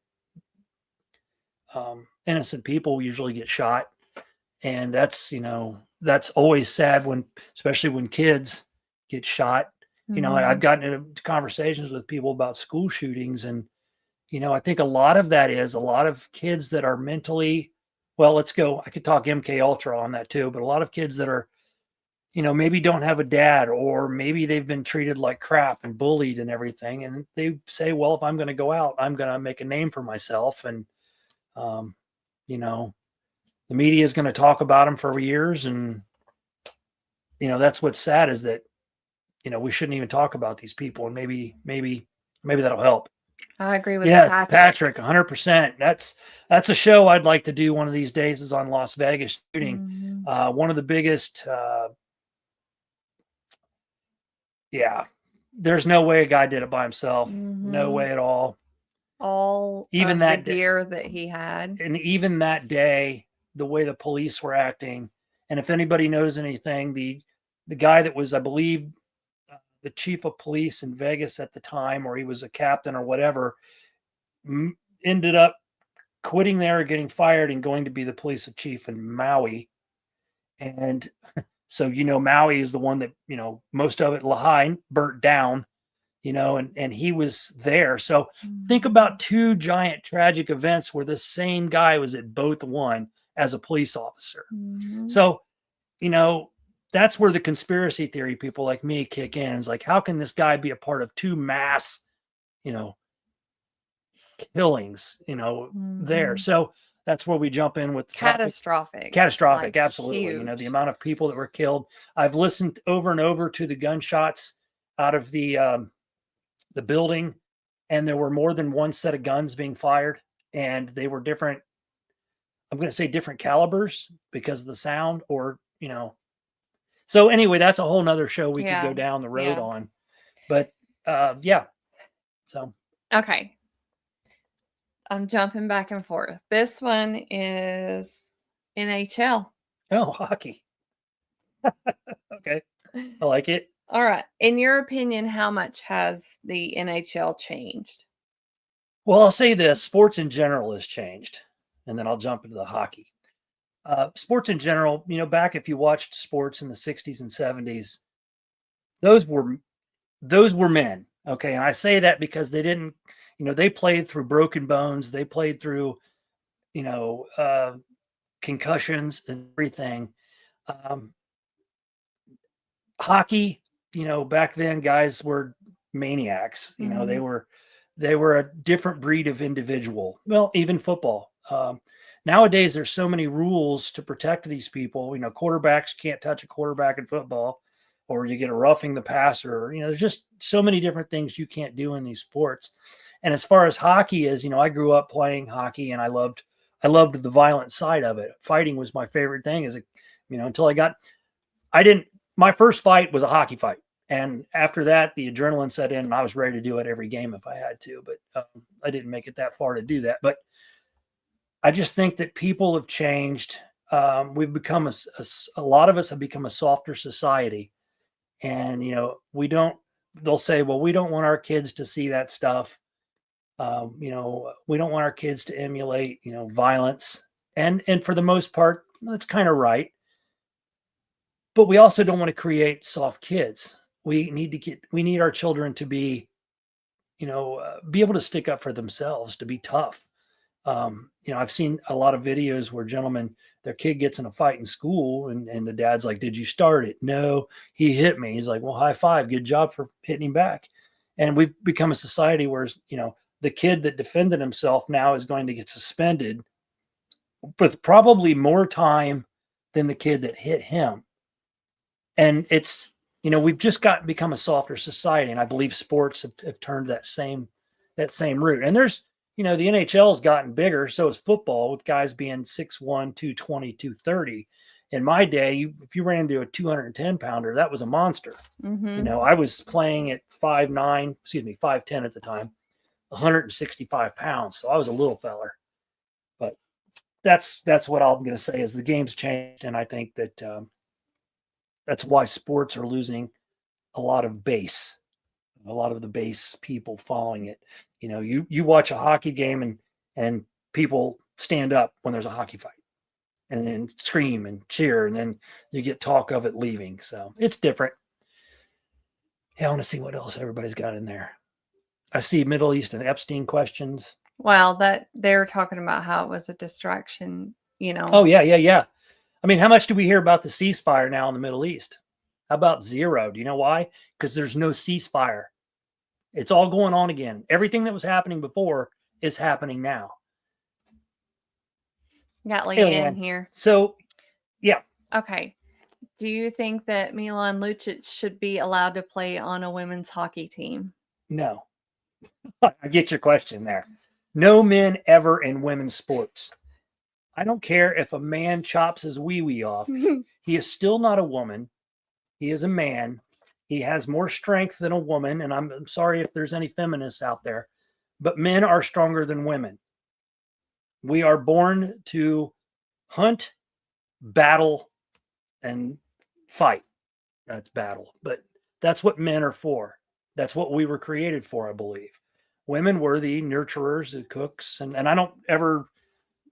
innocent people usually get shot, and that's always sad especially when kids get shot. I've gotten into conversations with people about school shootings, and I think a lot of that is a lot of kids that are mentally, well, I could talk MK Ultra on that too, but a lot of kids that are, maybe don't have a dad, or maybe they've been treated like crap and bullied and everything. And they say, well, if I'm going to go out, I'm going to make a name for myself. And, the media is going to talk about them for years. And, that's what's sad, is that, we shouldn't even talk about these people, and maybe that'll help. I agree with Yeah, Patrick, 100%. That's a show I'd like to do one of these days, is on Las Vegas shooting. One of the biggest, there's no way a guy did it by himself. No way at all. Even that gear that he had. And even that day, the way the police were acting. And if anybody knows anything, the guy that was, I believe, the chief of police in Vegas at the time, or he was a captain or whatever, ended up quitting there, getting fired, and going to be the police chief in Maui. And so, Maui is the one that, most of it, Lahaina, burnt down, and he was there. So think about 2 giant tragic events where the same guy was at both one as a police officer. So, that's where the conspiracy theory people like me kick in. It's like, how can this guy be a part of 2 mass, killings, there? So that's where we jump in with the catastrophic, like, absolutely. Huge. The amount of people that were killed. I've listened over and over to the gunshots out of the building, and there were more than one set of guns being fired, and they were different. I'm going to say different calibers because of the sound, or, so anyway, that's a whole nother show we could go down the road on, but So. Okay. I'm jumping back and forth. This one is NHL. Oh, hockey. Okay. I like it. All right. In your opinion, how much has the NHL changed? Well, I'll say this, sports in general has changed, and then I'll jump into the hockey. Sports in general, back if you watched sports in the 60s and 70s, those were men. Okay. And I say that because they didn't, they played through broken bones. They played through, you know, uh, concussions and everything. Um, Hockey, back then guys were maniacs. They were a different breed of individual. Well, even football. Nowadays, there's so many rules to protect these people. Quarterbacks can't touch a quarterback in football, or you get a roughing the passer. There's just so many different things you can't do in these sports. And as far as hockey is, I grew up playing hockey, and I loved the violent side of it. Fighting was my favorite thing. Until I didn't. My first fight was a hockey fight. And after that, the adrenaline set in, and I was ready to do it every game if I had to. But I didn't make it that far to do that. But I just think that people have changed. We've become a lot of us have become a softer society. And, we don't, they'll say, well, we don't want our kids to see that stuff. We don't want our kids to emulate, violence. And for the most part, that's kind of right. But we also don't want to create soft kids. We need our children to be, be able to stick up for themselves, to be tough. I've seen a lot of videos where their kid gets in a fight in school, and the dad's like, "Did you start it?" "No, he hit me." He's like, "Well, high five, good job for hitting him back." And we've become a society where, the kid that defended himself now is going to get suspended with probably more time than the kid that hit him. And it's, we've just become a softer society. And I believe sports have turned that same route. And there's, the NHL has gotten bigger. So is football, with guys being 6'1", 220, 230. In my day, if you ran into a 210 pounder, that was a monster. Mm-hmm. I was playing at 5'10" at the time, 165 pounds. So I was a little feller. But that's what I'm going to say is the game's changed. And I think that that's why sports are losing a lot of the base people following it. You watch a hockey game and people stand up when there's a hockey fight and then scream and cheer, and then you get talk of it leaving. So it's different. Yeah, I want to see what else everybody's got in there. I see Middle East and Epstein questions. Well, that they're talking about how it was a distraction, Oh, yeah. I mean, how much do we hear about the ceasefire now in the Middle East? How about zero? Do you know why? Because there's no ceasefire. It's all going on again. Everything that was happening before is happening now. Got Leanne here. So, yeah. Okay. Do you think that Milan Lucic should be allowed to play on a women's hockey team? No. I get your question there. No men ever in women's sports. I don't care if a man chops his wee-wee off. He is still not a woman. He is a man. He has more strength than a woman. And I'm sorry if there's any feminists out there, but men are stronger than women. We are born to hunt, battle, and fight. That's battle. But that's what men are for. That's what we were created for, I believe. Women were the nurturers, the cooks. And I don't ever,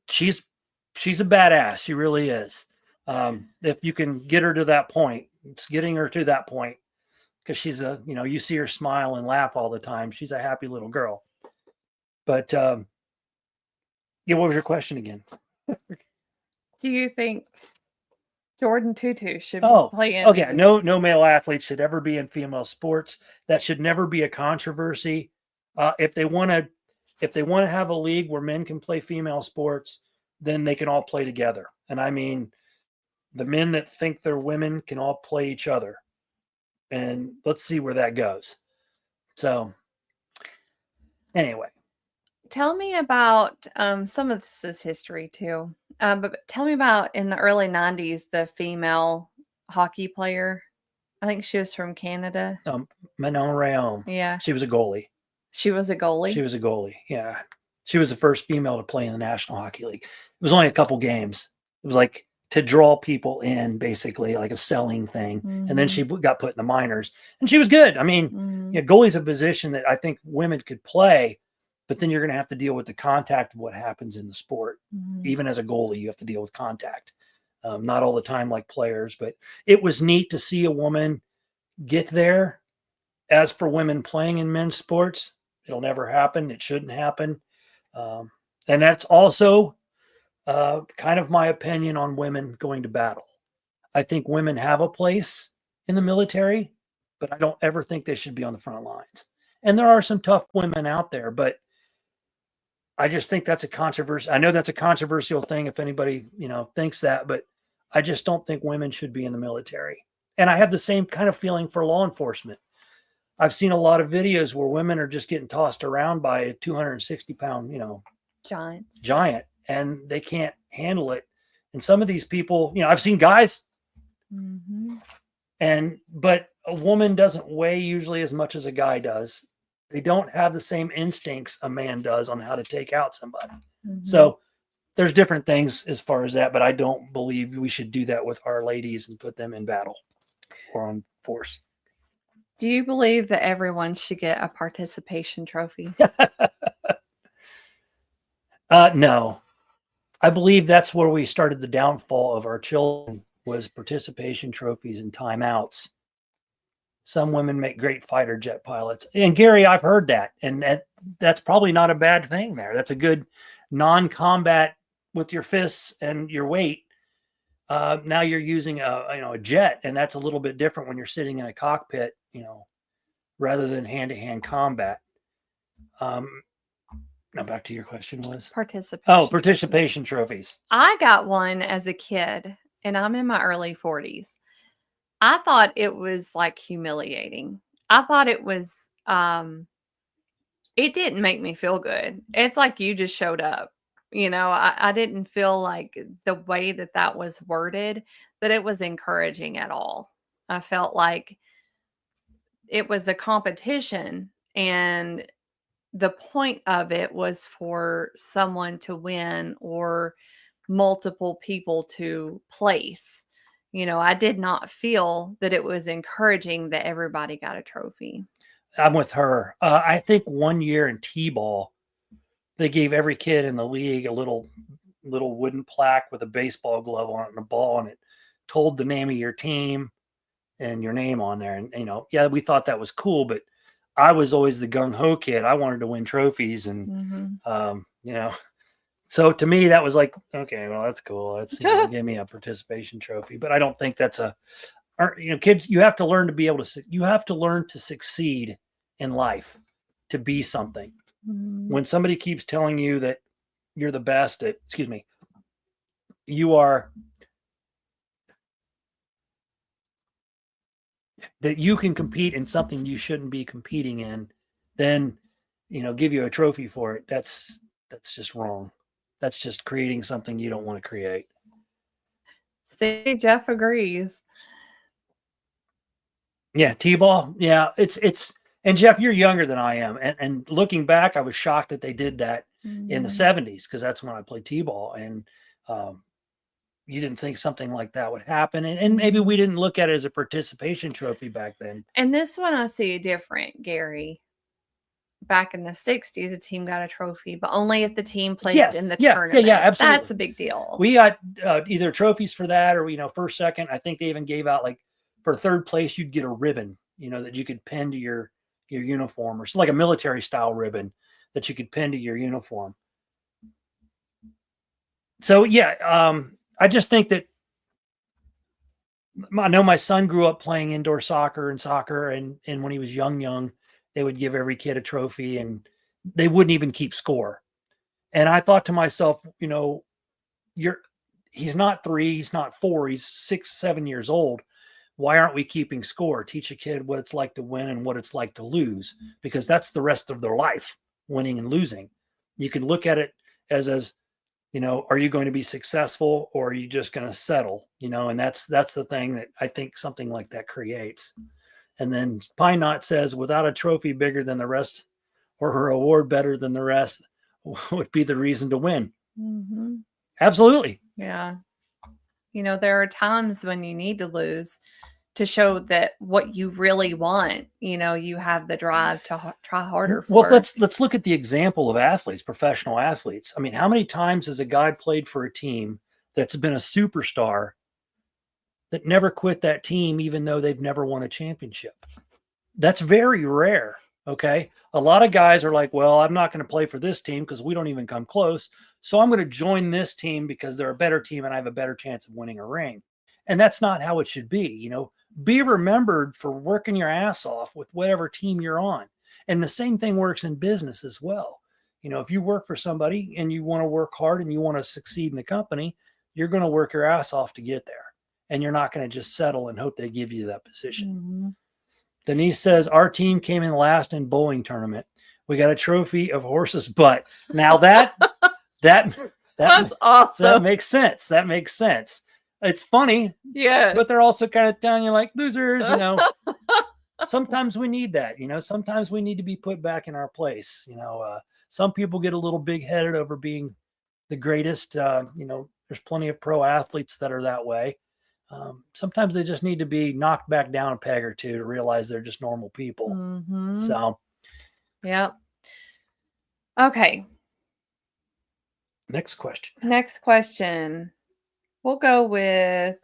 she's a badass. She really is. If you can get her to that point, it's getting her to that point, because she's you see her smile and laugh all the time. She's a happy little girl. But yeah, what was your question again? Do you think Jordan Tutu should play in? Okay. No male athlete should ever be in female sports. That should never be a controversy. If they want to have a league where men can play female sports, then they can all play together. And I mean, the men that think they're women can all play each other. And let's see where that goes. So anyway. Tell me about some of this is history too. But tell me about in the early 90s, the female hockey player. I think she was from Canada. Manon Rhéaume. Yeah. She was a goalie. She was a goalie? She was a goalie. Yeah. She was the first female to play in the National Hockey League. It was only a couple games. It was like to draw people in, basically like a selling thing. And then she got put in the minors, and she was good. I mean, goalie's a position that I think women could play, but then you're going to have to deal with the contact of what happens in the sport. Even as a goalie, you have to deal with contact. Not all the time like players, but it was neat to see a woman get there. As for women playing in men's sports, it'll never happen. It shouldn't happen. And that's also kind of my opinion on women going to battle. I think women have a place in the military, but I don't ever think they should be on the front lines. And there are some tough women out there, but I just think that's a controversy. I know that's a controversial thing if anybody, thinks that, but I just don't think women should be in the military. And I have the same kind of feeling for law enforcement. I've seen a lot of videos where women are just getting tossed around by a 260-pound, giant, and they can't handle it. And some of these people, I've seen guys, but a woman doesn't weigh usually as much as a guy does. They don't have the same instincts a man does on how to take out somebody. So there's different things as far as that, but I don't believe we should do that with our ladies and put them in battle or on force. Do you believe that everyone should get a participation trophy? No. I believe that's where we started the downfall of our children, was participation trophies and timeouts. Some women make great fighter jet pilots. And Gary, I've heard that. And that's probably not a bad thing there. That's a good non-combat with your fists and your weight. Now you're using a jet, and that's a little bit different when you're sitting in a cockpit, rather than hand-to-hand combat. Now back to your question was? Participation. Oh, participation trophies. I got one as a kid, and I'm in my early 40s. I thought it was like humiliating. I thought it was, it didn't make me feel good. It's like you just showed up. I didn't feel like the way that was worded, that it was encouraging at all. I felt like it was a competition, and the point of it was for someone to win or multiple people to place. I did not feel that it was encouraging that everybody got a trophy. I'm with her. I think one year in T-ball, they gave every kid in the league a little wooden plaque with a baseball glove on it and a ball, and it told the name of your team and your name on there. And, we thought that was cool, but I was always the gung-ho kid. I wanted to win trophies, and, so to me, that was like, okay, well, that's cool. That's, give me a participation trophy. But I don't think that's kids, you have to learn to succeed in life, to be something. When somebody keeps telling you that you're the best at, you are, that you can compete in something you shouldn't be competing in, then, give you a trophy for it. That's just wrong. That's just creating something you don't want to create. See, Jeff agrees. Yeah, T-ball. Yeah, it's and Jeff, you're younger than I am. And looking back, I was shocked that they did that in the 70s, because that's when I played T-ball. And you didn't think something like that would happen. And maybe we didn't look at it as a participation trophy back then. And this one I see different, Gary. Back in the 60s, a team got a trophy, but only if the team placed in the tournament. Yeah, absolutely. That's a big deal. We got either trophies for that, or, first, second. I think they even gave out, like, for third place, you'd get a ribbon, that you could pin to your uniform, or like a military style ribbon that you could pin to your uniform. So, I just think that I know my son grew up playing indoor soccer, and when he was young, they would give every kid a trophy, and they wouldn't even keep score. And I thought to myself, he's not 3, he's not 4, he's 6, 7 years old. Why aren't we keeping score? Teach a kid what it's like to win and what it's like to lose, because that's the rest of their life, winning and losing. You can look at it as, are you going to be successful, or are you just going to settle? And that's the thing that I think something like that creates. And then Pine Knot says, without a trophy bigger than the rest, or her award better than the rest, would be the reason to win. Hmm. Absolutely. Yeah. There are times when you need to lose to show that what you really want, you have the drive to try harder Well, for. let's look at the example of athletes, professional athletes. I mean, how many times has a guy played for a team that's been a superstar that never quit that team, even though they've never won a championship? That's very rare. Okay. A lot of guys are like, well, I'm not going to play for this team because we don't even come close. So I'm going to join this team because they're a better team and I have a better chance of winning a ring. And that's not how it should be. Be remembered for working your ass off with whatever team you're on. And the same thing works in business as well. If you work for somebody and you want to work hard and you want to succeed in the company, you're going to work your ass off to get there. And you're not going to just settle and hope they give you that position. Mm-hmm. Denise says, our team came in last in bowling tournament. We got a trophy of horse's butt. Now that's awesome. That makes sense. That makes sense. It's funny. Yeah. But they're also kind of telling you like losers, Sometimes we need that, sometimes we need to be put back in our place. Some people get a little big headed over being the greatest. There's plenty of pro athletes that are that way. Sometimes they just need to be knocked back down a peg or two to realize they're just normal people. Mm-hmm. So, yeah. Okay. Next question. We'll go with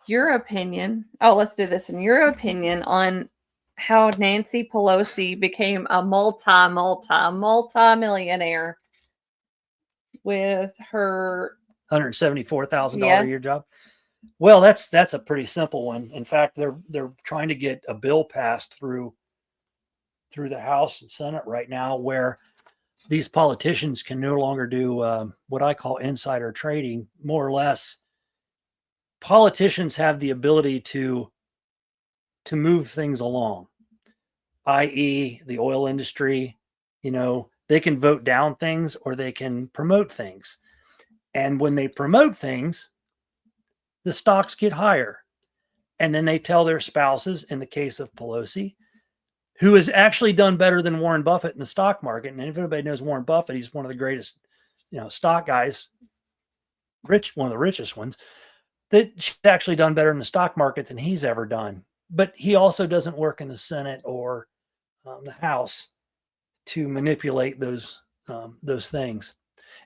your opinion. Oh, let's do this one. Your opinion on how Nancy Pelosi became a multi-millionaire with her $174,000 a year job. Well, that's a pretty simple one. In fact, they're trying to get a bill passed through the House and Senate right now, where these politicians can no longer do what I call insider trading. More or less, politicians have the ability to move things along, i.e., the oil industry. They can vote down things or they can promote things, and when they promote things, the stocks get higher. And then they tell their spouses, in the case of Pelosi, who has actually done better than Warren Buffett in the stock market. And if anybody knows Warren Buffett, he's one of the greatest, stock guys, one of the richest ones, that she's actually done better in the stock market than he's ever done. But he also doesn't work in the Senate or the House to manipulate those things.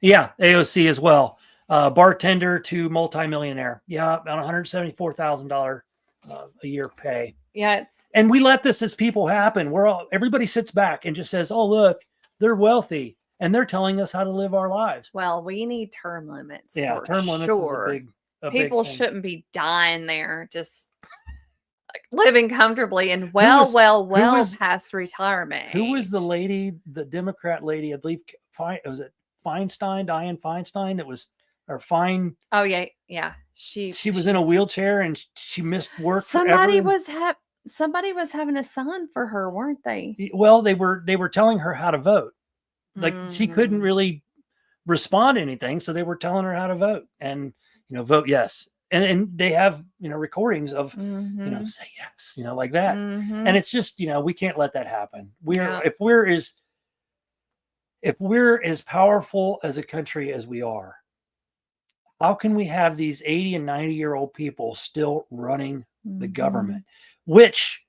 Yeah, AOC as well. Bartender to multimillionaire. Yeah, about $174,000 a year pay. Yeah, and we let this as people happen. Everybody sits back and just says, "Oh, look, they're wealthy and they're telling us how to live our lives." Well, we need term limits. Yeah, term limits is a big People thing. Shouldn't be dying there, just living comfortably and well past retirement. Who was the lady, the Democrat lady? I believe was it Feinstein, Dianne Feinstein? That was. Or fine. Oh yeah. She was in a wheelchair and she missed work. Somebody was having a sign for her, weren't they? Well, they were telling her how to vote. Like she couldn't really respond to anything, so they were telling her how to vote and vote yes. And they have recordings of say yes, like that. And it's just we can't let that happen. If we're as powerful as a country as we are, how can we have these 80 and 90-year-old people still running the government, which,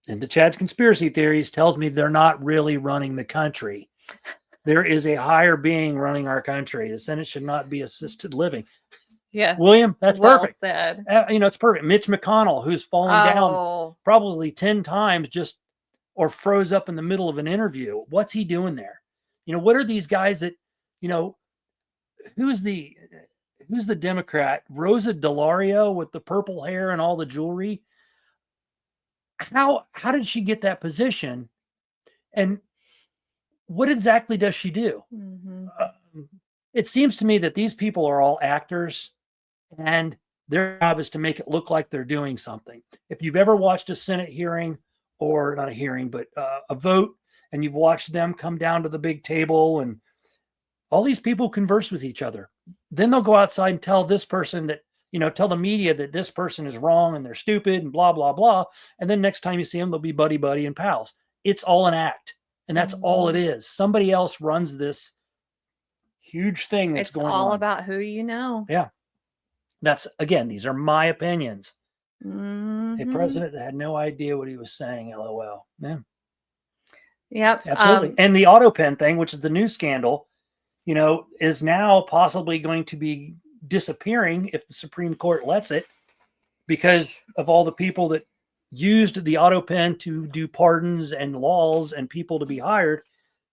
into Chad's conspiracy theories, tells me they're not really running the country. There is a higher being running our country. The Senate should not be assisted living. Yeah. William, that's perfect. Said. It's perfect. Mitch McConnell, who's fallen down probably 10 times or froze up in the middle of an interview. What's he doing there? What are these guys that, who's the Democrat? Rosa DeLauro with the purple hair and all the jewelry. How did she get that position? And what exactly does she do? It seems to me that these people are all actors and their job is to make it look like they're doing something. If you've ever watched a Senate hearing, or not a hearing, but a vote, and you've watched them come down to the big table and all these people converse with each other. Then they'll go outside and tell this person that, tell the media that this person is wrong and they're stupid and blah, blah, blah. And then next time you see them, they'll be buddy and pals. It's all an act. And that's all it is. Somebody else runs this huge thing that's It's going all on. about who you know. Yeah. That's, again, these are my opinions. A Mhm. president that had no idea what he was saying. LOL. Yeah, Yep. absolutely. And the auto pen thing, which is the new scandal, is now possibly going to be disappearing if the Supreme Court lets it, because of all the people that used the auto pen to do pardons and laws and people to be hired.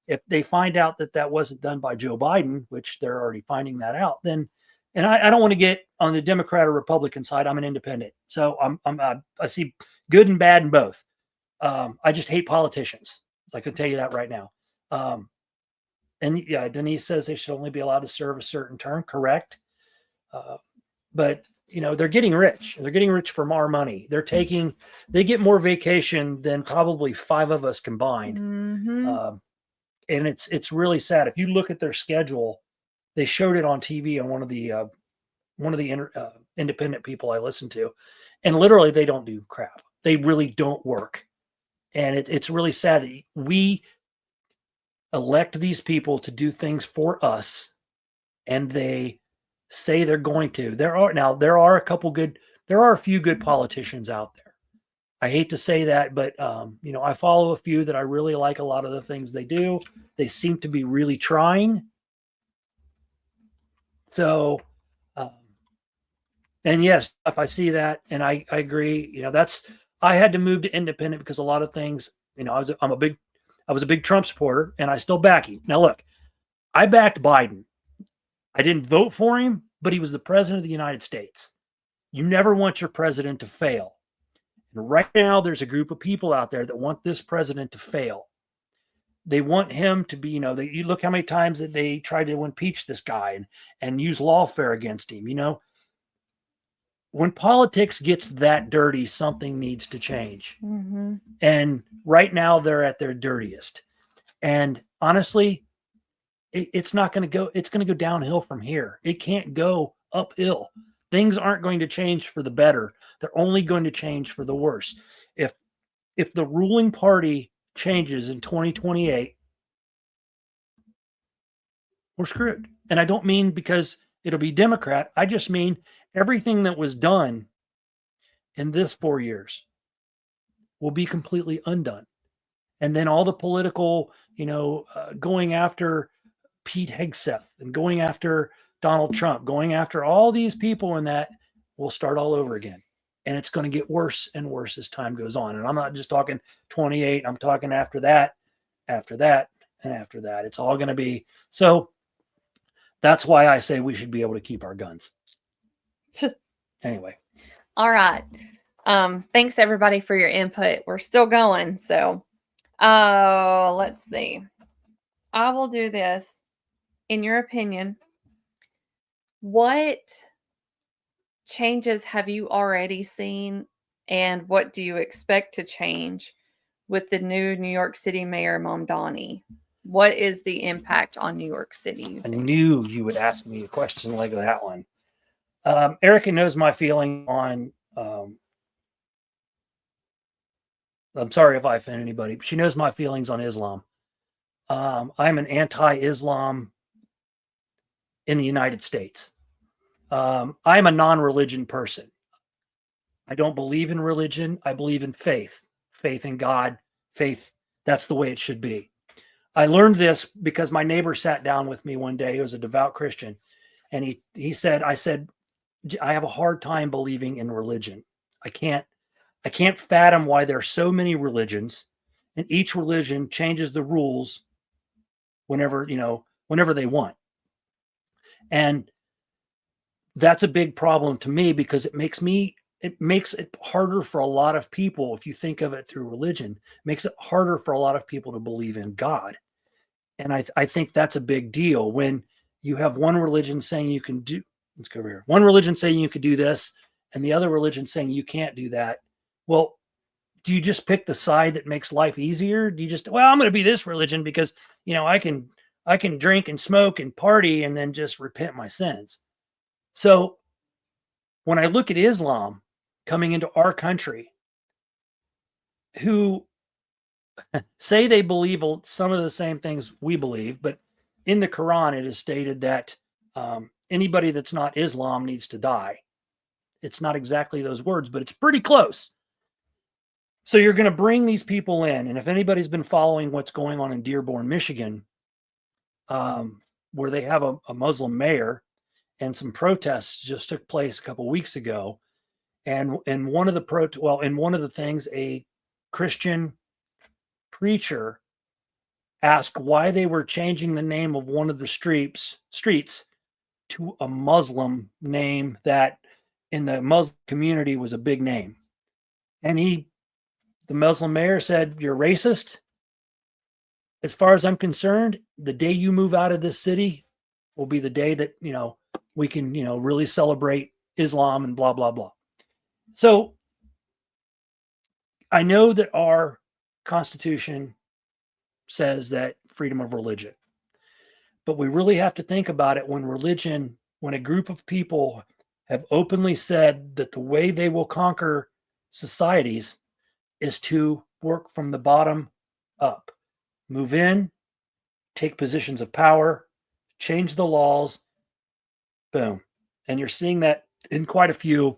If they find out that that wasn't done by Joe Biden, which they're already finding that out, then, and I don't want to get on the Democrat or Republican side. I'm an independent, so I see good and bad in both. I just hate politicians. I can tell you that right now. And yeah, Denise says they should only be allowed to serve a certain term. Correct. But they're getting rich. They're getting rich from our money. They get more vacation than probably 5 of us combined. Mhm. And it's really sad. If you look at their schedule, they showed it on TV on one of the independent people I listen to, and literally they don't do crap. They really don't work. And it's really sad that we elect these people to do things for us, and they say they're going to. There are a few good politicians out there. I hate to say that, but I follow a few that I really like a lot of the things they do. They seem to be really trying. So, and yes, if I see that, and I agree, I had to move to independent because a lot of things, I was a big Trump supporter, and I still back him. Now, look, I backed Biden. I didn't vote for him, but he was the president of the United States. You never want your president to fail. And right now, there's a group of people out there that want this president to fail. They want him to be, you look how many times that they tried to impeach this guy and use lawfare against him. When politics gets that dirty, something needs to change. Mhm. And right now, they're at their dirtiest. And honestly, it's not going to go. It's going to go downhill from here. It can't go uphill. Things aren't going to change for the better. They're only going to change for the worse. If the ruling party changes in 2028, we're screwed. And I don't mean because it'll be Democrat. I just mean everything that was done in this 4 years will be completely undone. And then all the political, going after Pete Hegseth and going after Donald Trump, going after all these people in that will start all over again. And it's going to get worse and worse as time goes on. And I'm not just talking 28. I'm talking after that, and after that. It's all going to be. So that's why I say we should be able to keep our guns. Anyway. All right. Thanks everybody for your input. We're still going. So, let's see. I will do this. In your opinion, what changes have you already seen, and what do you expect to change with the new New York City Mayor Mamdani? What is the impact on New York City? I knew you would ask me a question like that one. Erica knows my feeling on. I'm sorry if I offend anybody, but she knows my feelings on Islam. I'm an anti-Islam in the United States. I'm a non-religion person. I don't believe in religion. I believe in faith in God, faith. That's the way it should be. I learned this because my neighbor sat down with me one day. He was a devout Christian. And he said, I have a hard time believing in religion. I can't fathom why there are so many religions, and each religion changes the rules whenever they want. And that's a big problem to me because it makes it harder for a lot of people. If you think of it through religion, it makes it harder for a lot of people to believe in God. And I think that's a big deal when you have one religion saying you can do, let's go over here. One religion saying you could do this and the other religion saying you can't do that. Well, do you just pick the side that makes life easier? Do you just, I'm going to be this religion because, I can drink and smoke and party and then just repent my sins. So when I look at Islam coming into our country, who say they believe some of the same things we believe, but in the Quran, it is stated that anybody that's not Islam needs to die. It's not exactly those words, but it's pretty close. So you're going to bring these people in. And if anybody's been following what's going on in Dearborn, Michigan, where they have a Muslim mayor, and some protests just took place a couple of weeks ago. And in one of the things, a Christian preacher asked why they were changing the name of one of the streets to a Muslim name that in the Muslim community was a big name. And the Muslim mayor said, "You're racist. As far as I'm concerned, the day you move out of this city will be the day that, we can, really celebrate Islam and blah, blah, blah." So I know that our Constitution says that freedom of religion, but we really have to think about it when a group of people have openly said that the way they will conquer societies is to work from the bottom up, move in, take positions of power, change the laws, boom. And you're seeing that in quite a few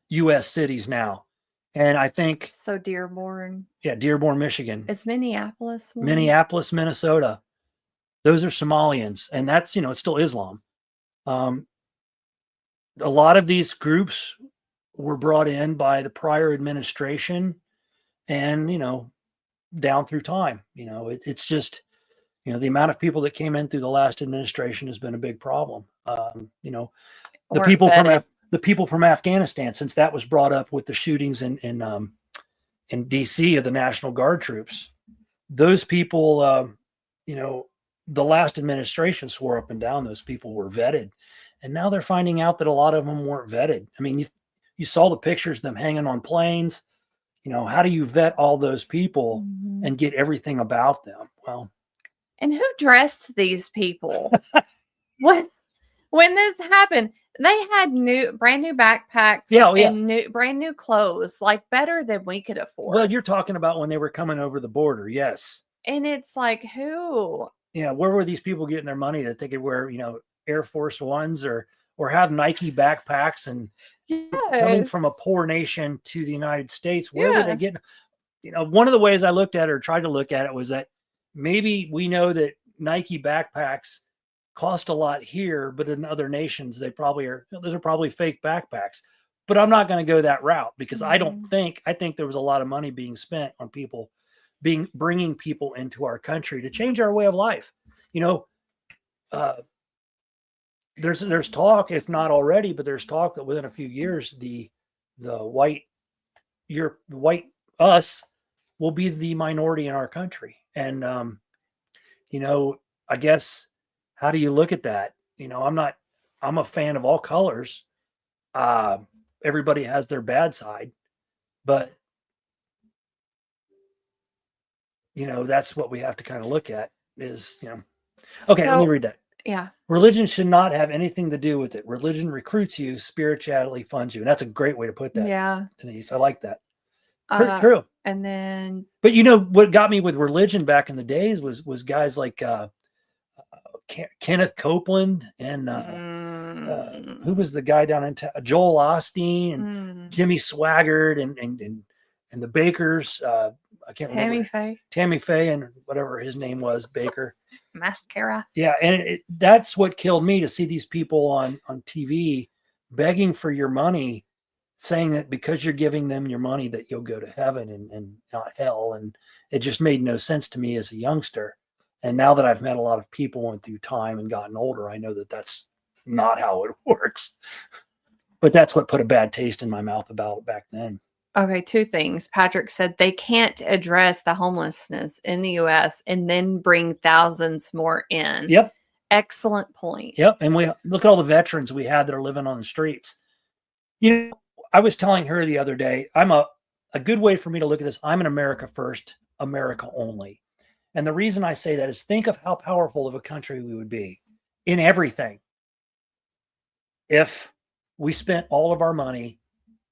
U.S. cities now. And I think... So Dearborn. Yeah, Dearborn, Michigan. Is Minneapolis one? Minneapolis, Minnesota. Those are Somalians. And that's, it's still Islam. A lot of these groups were brought in by the prior administration and, down through time. It's just, the amount of people that came in through the last administration has been a big problem. The people from Afghanistan, since that was brought up with the shootings in DC of the National Guard troops, those people, the last administration swore up and down those people were vetted. And now they're finding out that a lot of them weren't vetted. I mean, you saw the pictures of them hanging on planes. How do you vet all those people and get everything about them? Well, and who dressed these people? when this happened, they had brand new backpacks and brand new clothes, like better than we could afford. Well, you're talking about when they were coming over the border. Yes. And it's like, who? Where were these people getting their money that they could wear, Air Force Ones or have Nike backpacks and coming from a poor nation to the United States? Where were they getting? One of the ways I looked at it or tried to look at it was that maybe we know that Nike backpacks cost a lot here, but in other nations, those are probably fake backpacks. But I'm not going to go that route because I think there was a lot of money being spent on people bringing people into our country to change our way of life. There's talk, if not already, but there's talk that within a few years, the white us will be the minority in our country. And, I guess, how do you look at that? I'm a fan of all colors. Everybody has their bad side, but that's what we have to kind of look at is, okay, let me read that. Yeah. Religion should not have anything to do with it. Religion recruits you, spirituality funds you. And that's a great way to put that. Yeah. Denise, I like that. True. And then, but what got me with religion back in the days was guys like Kenneth Copeland and who was the guy down in Joel Osteen and Jimmy Swaggart and the Bakers. I can't remember. Tammy Faye and whatever his name was, Baker. Mascara. Yeah, and that's what killed me, to see these people on TV begging for your money, saying that because you're giving them your money that you'll go to heaven and not hell. And it just made no sense to me as a youngster. And now that I've met a lot of people and through time and gotten older, I know that that's not how it works. But that's what put a bad taste in my mouth about it back then. Okay, two things. Patrick said they can't address the homelessness in the U.S. and then bring thousands more in. Yep. Excellent point. Yep. And we look at all the veterans we had that are living on the streets. I was telling her the other day, I'm a good way for me to look at this. I'm an America first, America only. And the reason I say that is think of how powerful of a country we would be in everything if we spent all of our money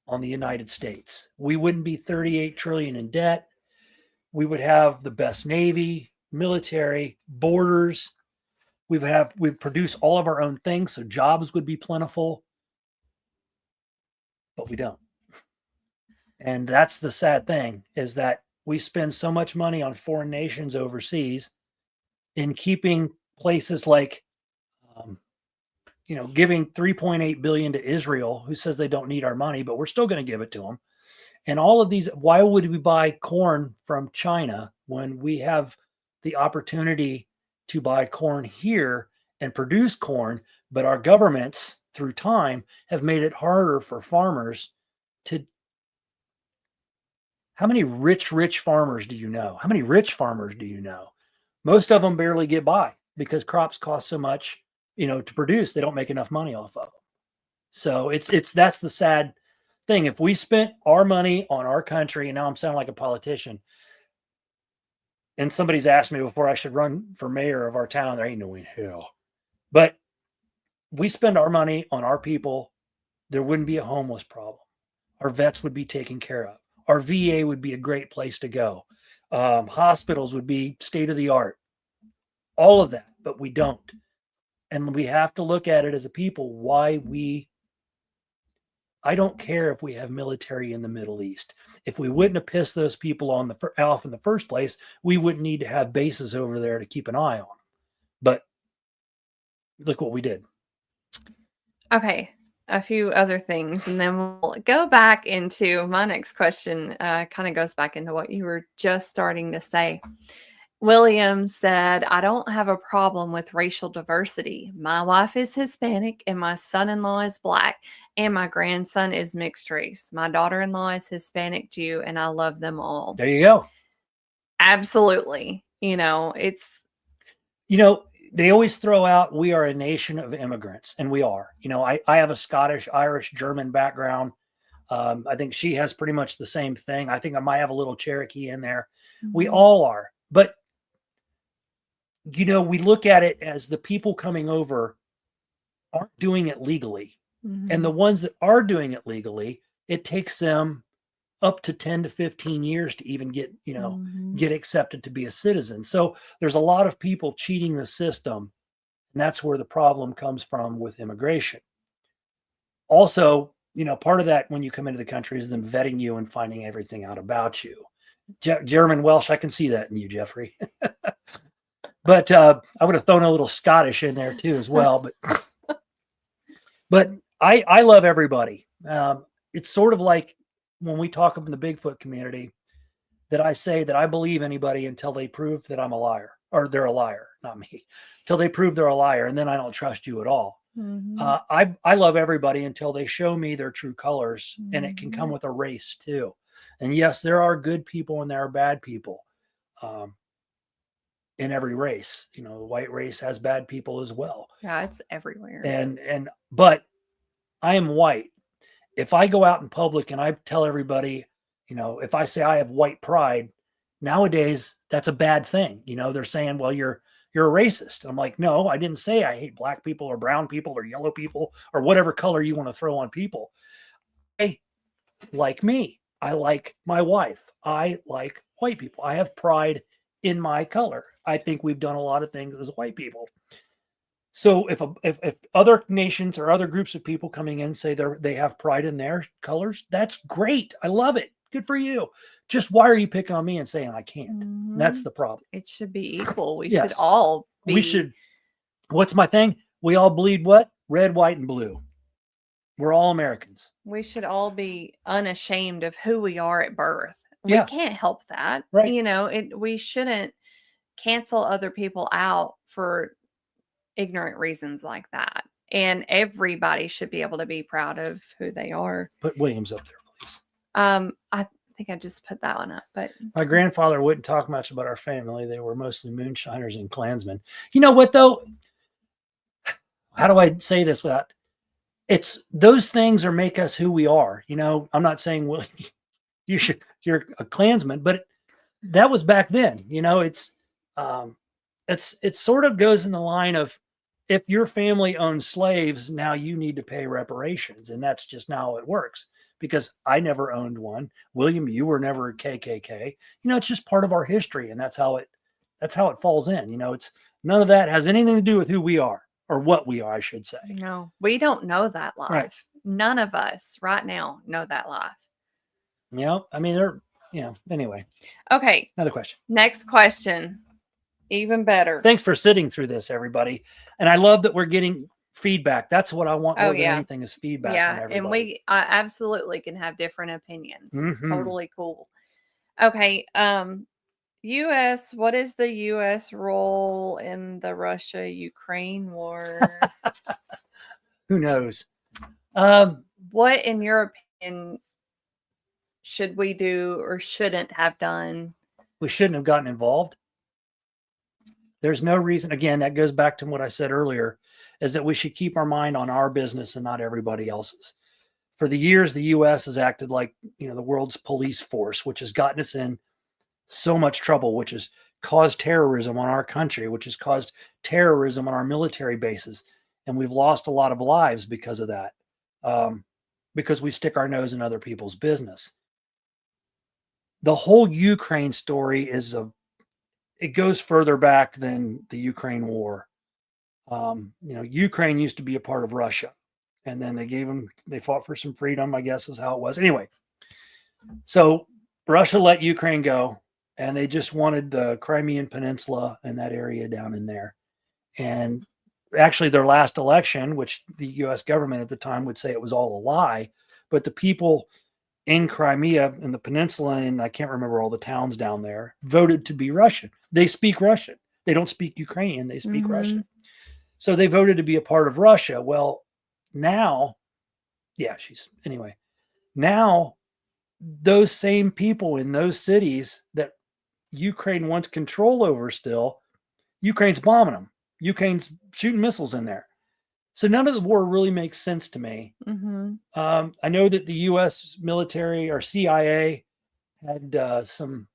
on the United States. We wouldn't be 38 trillion in debt. we would have the best Navy, military, borders. We'd produce all of our own things, so jobs would be plentiful, but we don't. And that's the sad thing, is that we spend so much money on foreign nations overseas in keeping places like, giving 3.8 billion to Israel, who says they don't need our money, but we're still going to give it to them. And all of these, why would we buy corn from China when we have the opportunity to buy corn here and produce corn? But our governments, through time, have made it harder for farmers to. How many rich farmers do you know? How many rich farmers do you know? Most of them barely get by because crops cost so much, to produce. They don't make enough money off of them. So that's the sad thing. If we spent our money on our country, and now I'm sounding like a politician, and somebody's asked me before I should run for mayor of our town, there ain't no in hell. But we spend our money on our people, there wouldn't be a homeless problem. Our vets would be taken care of. Our VA would be a great place to go. Hospitals would be state of the art. All of that, but we don't. And we have to look at it as a people, I don't care if we have military in the Middle East. If we wouldn't have pissed those people off in the first place, we wouldn't need to have bases over there to keep an eye on them. But look what we did. Okay, a few other things, and then we'll go back into my next question. Kind of goes back into what you were just starting to say. William said, I don't have a problem with racial diversity. My wife is Hispanic and my son-in-law is Black and my grandson is mixed race. My daughter-in-law is Hispanic Jew and I love them all. There you go. Absolutely. They always throw out, we are a nation of immigrants, and we are. I have a Scottish, Irish, German background. I think she has pretty much the same thing. I think I might have a little Cherokee in there. Mm-hmm. We all are. But we look at it as the people coming over aren't doing it legally. Mm-hmm. And the ones that are doing it legally, it takes them up to 10 to 15 years to even get, mm-hmm. get accepted to be a citizen. So there's a lot of people cheating the system. And that's where the problem comes from with immigration. Also, part of that when you come into the country is them vetting you and finding everything out about you. German, Welsh, I can see that in you, Jeffrey. But I would have thrown a little Scottish in there too as well. But I love everybody. It's sort of like when we talk up in the Bigfoot community that I say that I believe anybody until they prove that I'm a liar, or they're a liar, not me, till they prove they're a liar. And then I don't trust you at all. Mm-hmm. I love everybody until they show me their true colors. Mm-hmm. And it can come with a race too. And yes, there are good people and there are bad people. In every race, the white race has bad people as well. Yeah, it's everywhere. But I am white. If I go out in public and I tell everybody, if I say I have white pride, nowadays that's a bad thing. They're saying, well, you're a racist. I'm like, no, I didn't say I hate black people or brown people or yellow people or whatever color you want to throw on people. I like me. I like my wife. I like white people. I have pride in my color. I think we've done a lot of things as white people. So if other nations or other groups of people coming in say they have pride in their colors, that's great. I love it. Good for you. Just why are you picking on me and saying I can't? Mm-hmm. That's the problem. It should be equal. We should all be. We should. What's my thing? We all bleed what? Red, white, and blue. We're all Americans. We should all be unashamed of who we are at birth. We can't help that. Right. We shouldn't cancel other people out for ignorant reasons like that. And everybody should be able to be proud of who they are. Put Williams up there, please. I think I just put that one up, but my grandfather wouldn't talk much about our family. They were mostly moonshiners and Klansmen. You know what though? How do I say this without? It's those things are make us who we are. I'm not saying, well, you're a Klansman, but that was back then. It sort of goes in the line of, if your family owned slaves, now you need to pay reparations. And that's just not how it works, because I never owned one. William, you were never a KKK. It's just part of our history, and that's how it falls in. It's none of that has anything to do with who we are or what we are, I should say. No, we don't know that life. Right. None of us right now know that life. I mean, anyway. Okay. Another question. Next question. Even better. Thanks for sitting through this, everybody. And I love that we're getting feedback. That's what I want more than anything is feedback from everybody. And I absolutely can have different opinions. It's Mhm. totally cool. Okay. U.S. What is the U.S. role in the Russia-Ukraine war? Who knows? What, in your opinion, should we do or shouldn't have done? We shouldn't have gotten involved. There's no reason. Again, that goes back to what I said earlier, is that we should keep our mind on our business and not everybody else's. For the years, the U.S. has acted like, the world's police force, which has gotten us in so much trouble, which has caused terrorism on our country, which has caused terrorism on our military bases. And we've lost a lot of lives because of that, because we stick our nose in other people's business. The whole Ukraine story it goes further back than the Ukraine war. Ukraine used to be a part of Russia, and then they fought for some freedom, I guess is how it was. Anyway, so Russia let Ukraine go, and they just wanted the Crimean Peninsula and that area down in there. And actually their last election, which the U.S. government at the time would say it was all a lie, but the people in Crimea and the peninsula, and I can't remember all the towns down there, voted to be Russian. They speak Russian. They don't speak Ukrainian. They speak Russian. So they voted to be a part of Russia. Well, now, now those same people in those cities that Ukraine wants control over still, Ukraine's bombing them. Ukraine's shooting missiles in there. So none of the war really makes sense to me. I know that the U.S. military or CIA had some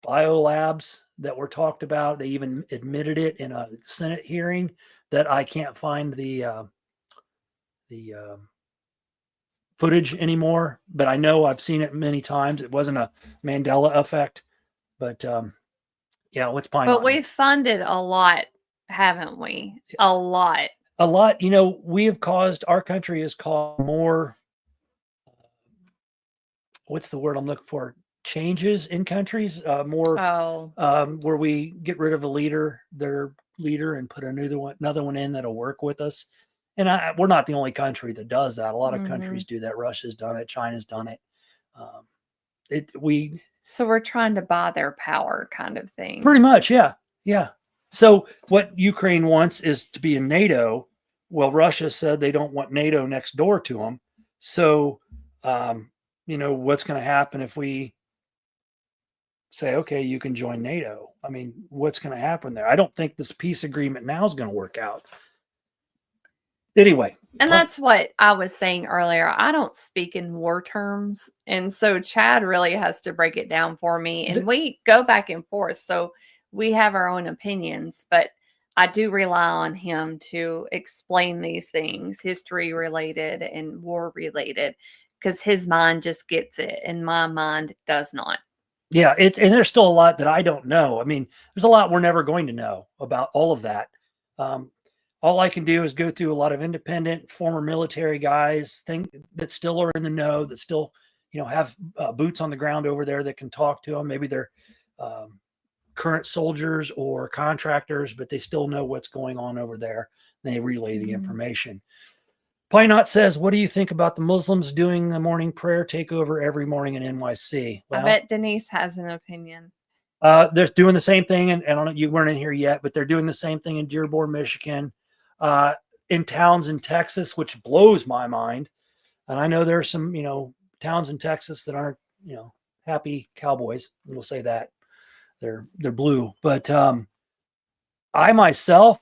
biolabs that were talked about. They even admitted it in a Senate hearing that I can't find the footage anymore, but I know I've seen it many times. It wasn't a Mandela effect, but let's find out. But we've funded a lot, haven't we? A lot. Our country has caused more, what's the word I'm looking for? Changes in countries, where we get rid of their leader and put another one in that'll work with us. And we're not the only country that does that. A lot of countries do that. Russia's done it. China's done it. So we're trying to buy their power, kind of thing. Pretty much, yeah. So what Ukraine wants is to be in NATO. Well, Russia said they don't want NATO next door to them. So, what's going to happen if we say, okay, you can join NATO? I mean, what's going to happen there? I don't think this peace agreement now is going to work out. Anyway. And that's what I was saying earlier. I don't speak in war terms. And so Chad really has to break it down for me. And we go back and forth. So we have our own opinions, but I do rely on him to explain these things, history related and war related, because his mind just gets it and my mind does not. Yeah, and there's still a lot that I don't know. I mean, there's a lot we're never going to know about all of that. All I can do is go through a lot of independent former military guys that still are in the know, that still, have boots on the ground over there that can talk to them. Maybe they're current soldiers or contractors, but they still know what's going on over there. And they relay the information. Pinot says, what do you think about the Muslims doing the morning prayer takeover every morning in NYC? Well, I bet Denise has an opinion. They're doing the same thing. And I don't know, you weren't in here yet, but they're doing the same thing in Dearborn, Michigan, in towns in Texas, which blows my mind. And I know there's some, towns in Texas that aren't, happy cowboys. We'll say that they're blue, but, I myself,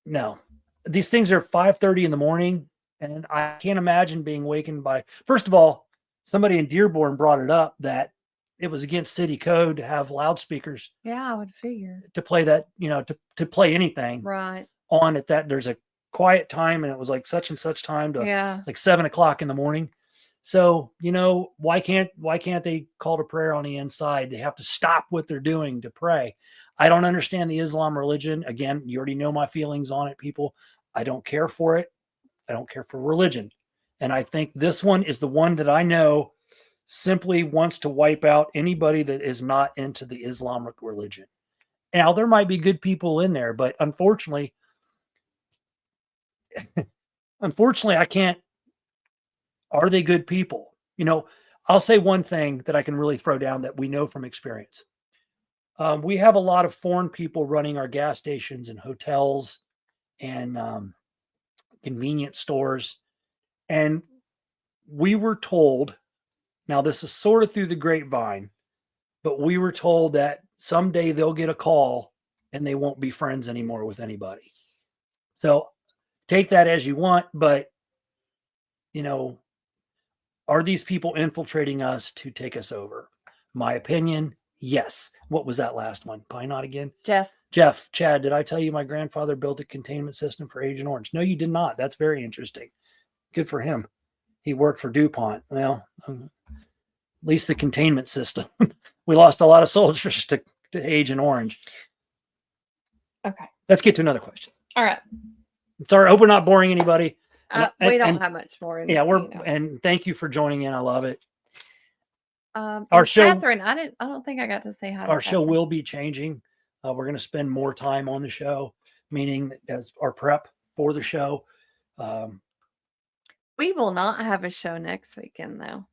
no, these things are 5:30 in the morning, and I can't imagine being wakened by, first of all, somebody in Dearborn brought it up that it was against city code to have loudspeakers. Yeah, I would figure. To play that, to play anything right on it, that there's a quiet time, and it was like such and such time to Yeah. like 7 o'clock in the morning. So, why can't they call to prayer on the inside? They have to stop what they're doing to pray. I don't understand the Islam religion. Again, you already know my feelings on it, people. I don't care for it. I don't care for religion. And I think this one is the one that I know simply wants to wipe out anybody that is not into the Islamic religion. Now, there might be good people in there, but unfortunately, I can't. Are they good people? I'll say one thing that I can really throw down that we know from experience. We have a lot of foreign people running our gas stations and hotels and convenience stores. And we were told, now this is sort of through the grapevine, but we were told that someday they'll get a call and they won't be friends anymore with anybody. So take that as you want, but are these people infiltrating us to take us over? My opinion, yes. What was that last one? Probably not again. Jeff, Chad, did I tell you my grandfather built a containment system for Agent Orange? No, you did not. That's very interesting. Good for him. He worked for DuPont. Well, at least the containment system. We lost a lot of soldiers to Agent Orange. Okay. Let's get to another question. All right. Sorry, I hope we're not boring anybody. We don't have much more. And thank you for joining in. I love it. Our show, Catherine, I don't think I got to say hi. Our show will be changing. We're going to spend more time on the show, meaning as our prep for the show. We will not have a show next weekend, though.